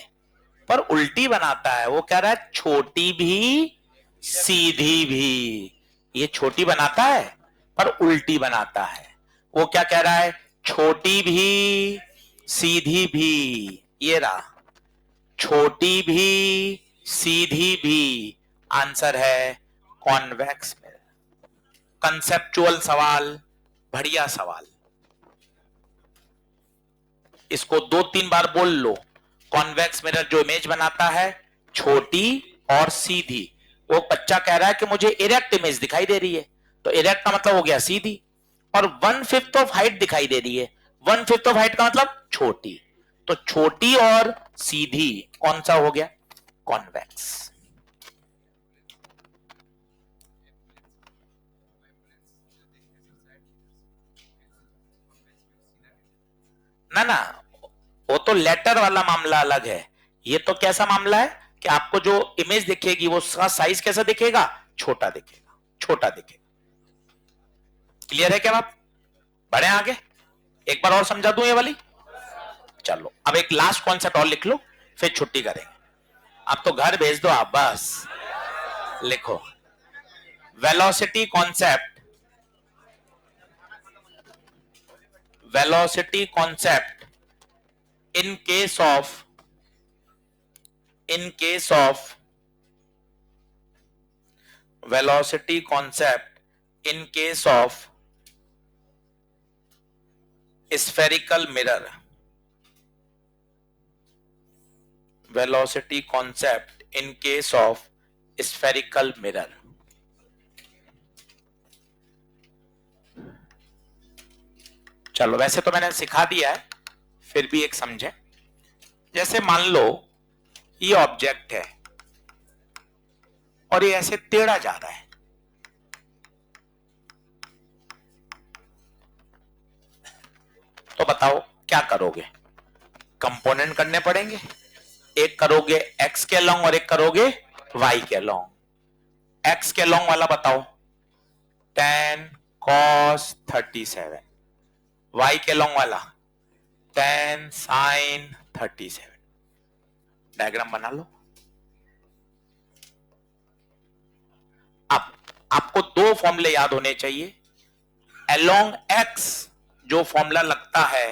पर उल्टी बनाता है। वो कह रहा है छोटी भी सीधी भी। ये छोटी बनाता है पर उल्टी बनाता है। वो क्या कह रहा है? छोटी भी सीधी भी। ये रहा, छोटी भी सीधी भी। आंसर है कॉन्वेक्स मिरर। कंसेप्चुअल सवाल, बढ़िया सवाल। इसको 2-3 बार बोल लो। कॉन्वेक्स मिरर जो इमेज बनाता है छोटी और सीधी। वो बच्चा कह रहा है कि मुझे इरेक्ट इमेज दिखाई दे रही है, तो इरेक्ट का मतलब हो गया सीधी, और 1/5 ऑफ हाइट दिखाई दे रही है। 1/5 ऑफ हाइट का मतलब छोटी। तो छोटी और सीधी कौन सा हो गया? कॉन्वेक्स। ना ना, वो तो लेटर वाला मामला अलग है। ये तो कैसा मामला है कि आपको जो इमेज दिखेगी वो उसका साइज कैसा दिखेगा? छोटा दिखेगा, छोटा दिखेगा। क्लियर है क्या बात? बढ़े आगे, एक बार और समझा दूं ये वाली। चलो अब एक लास्ट कॉन्सेप्ट और लिख लो, फिर छुट्टी करेंगे। अब तो घर भेज दो आप बस। लिखो velocity concept, velocity concept in case of velocity concept in case of spherical mirror, velocity concept in case of spherical mirror। चलो वैसे तो मैंने सिखा दिया है, फिर भी एक समझे। जैसे मान लो ये ऑब्जेक्ट है और ये ऐसे टेढ़ा जा रहा है, तो बताओ क्या करोगे? कंपोनेंट करने पड़ेंगे। एक करोगे एक्स के लॉन्ग और एक करोगे वाई के लॉन्ग। एक्स के लॉन्ग वाला बताओ 10 cos 37, वाई के लॉन्ग वाला 10 sin 37। डायग्राम बना लो। अब आपको दो फॉर्मूले याद होने चाहिए। अलोंग एक्स जो फॉर्मूला लगता है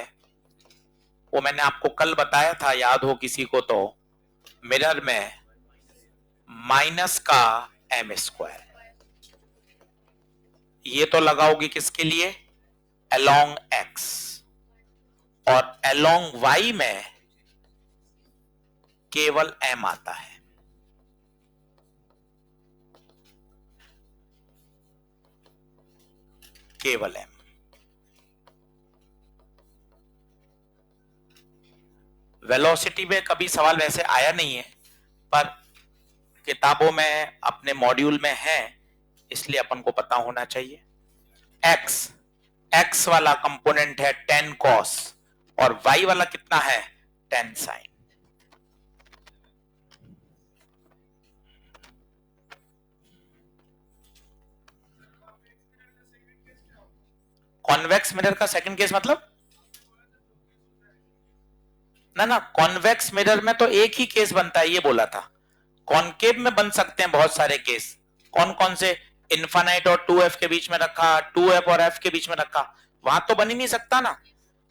वो मैंने आपको कल बताया था, याद हो किसी को तो, मिरर में माइनस का एम स्क्वायर, ये तो लगाओगे किसके लिए, अलोंग एक्स, और अलोंग वाई में केवल एम आता है। केवल एम। वेलोसिटी में कभी सवाल वैसे आया नहीं है, पर किताबों में अपने मॉड्यूल में है, इसलिए अपन को पता होना चाहिए। एक्स, एक्स वाला कंपोनेंट है tan cos, और y वाला कितना है, tan sin। कॉन्वेक्स मिरर का सेकंड केस मतलब, ना कॉन्वेक्स मिरर में तो एक ही केस बनता है, ये बोला था। कॉनकेव में बन सकते हैं बहुत सारे केस। कौन कौन से, इन्फानाइट और 2f के बीच में रखा, 2f और f के बीच में रखा, वहां तो बन ही नहीं सकता ना,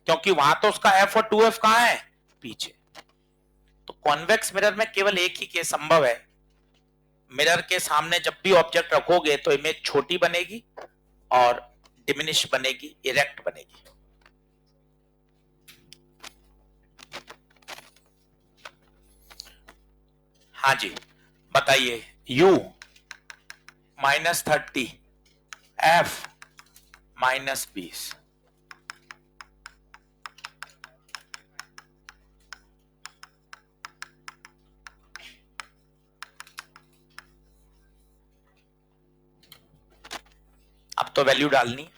क्योंकि वहां तो उसका f और 2f कहां है, पीछे। तो कॉन्वेक्स मिरर में केवल एक ही केस संभव है, मिरर के सामने जब भी ऑब्जेक्ट रखोगे तो इमेज छोटी बनेगी और डिमिनिश बनेगी, इरेक्ट बनेगी। हाँ जी बताइए, u -30, f -20, अब तो वैल्यू डालनी।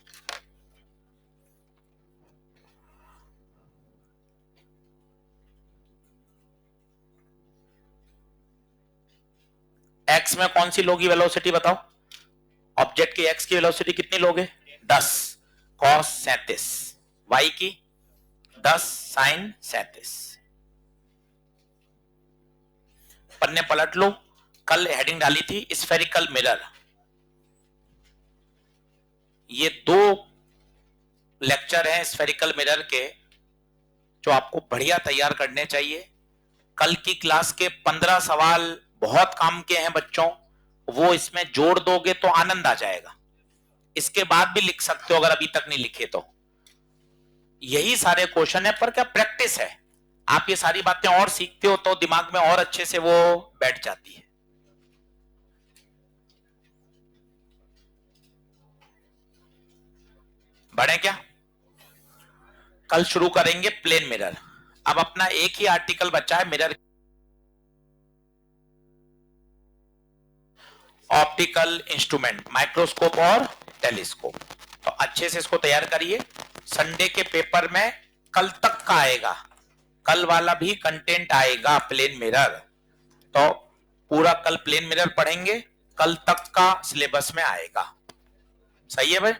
x में कौन सी लोगी वेलोसिटी बताओ, ऑब्जेक्ट की x की वेलोसिटी कितनी लोगे, 10 cos 37, y की 10 sin 37। पन्ने पलट लो, कल हेडिंग डाली थी स्फेरिकल मिरर। ये 2 लेक्चर हैं स्फेरिकल मिरर के, जो आपको बढ़िया तैयार करने चाहिए। कल की क्लास के 15 सवाल बहुत काम के हैं बच्चों, वो इसमें जोड़ दोगे तो आनंद आ जाएगा। इसके बाद भी लिख सकते हो अगर अभी तक नहीं लिखे तो, यही सारे क्वेश्चन है, पर क्या प्रैक्टिस है, आप ये सारी बातें और सीखते हो तो दिमाग में और अच्छे से वो बैठ जाती है। बढ़े क्या, कल शुरू करेंगे प्लेन मिरर। अब अपना एक ही आर्टिकल बचा है मिरर, ऑप्टिकल इंस्ट्रूमेंट, माइक्रोस्कोप और टेलीस्कोप। तो अच्छे से इसको तैयार करिए, संडे के पेपर में कल तक का आएगा, कल वाला भी कंटेंट आएगा प्लेन मिरर। तो पूरा कल प्लेन मिरर पढ़ेंगे, कल तक का सिलेबस में आएगा। सही है भाई,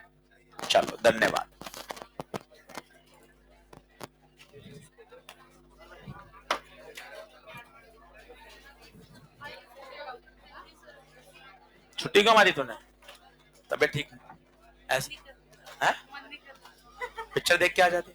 चलो धन्यवाद। छुट्टी क्यों मारी तूने, तबीयत ठीक है ऐसे, पिक्चर देख के आ जाती।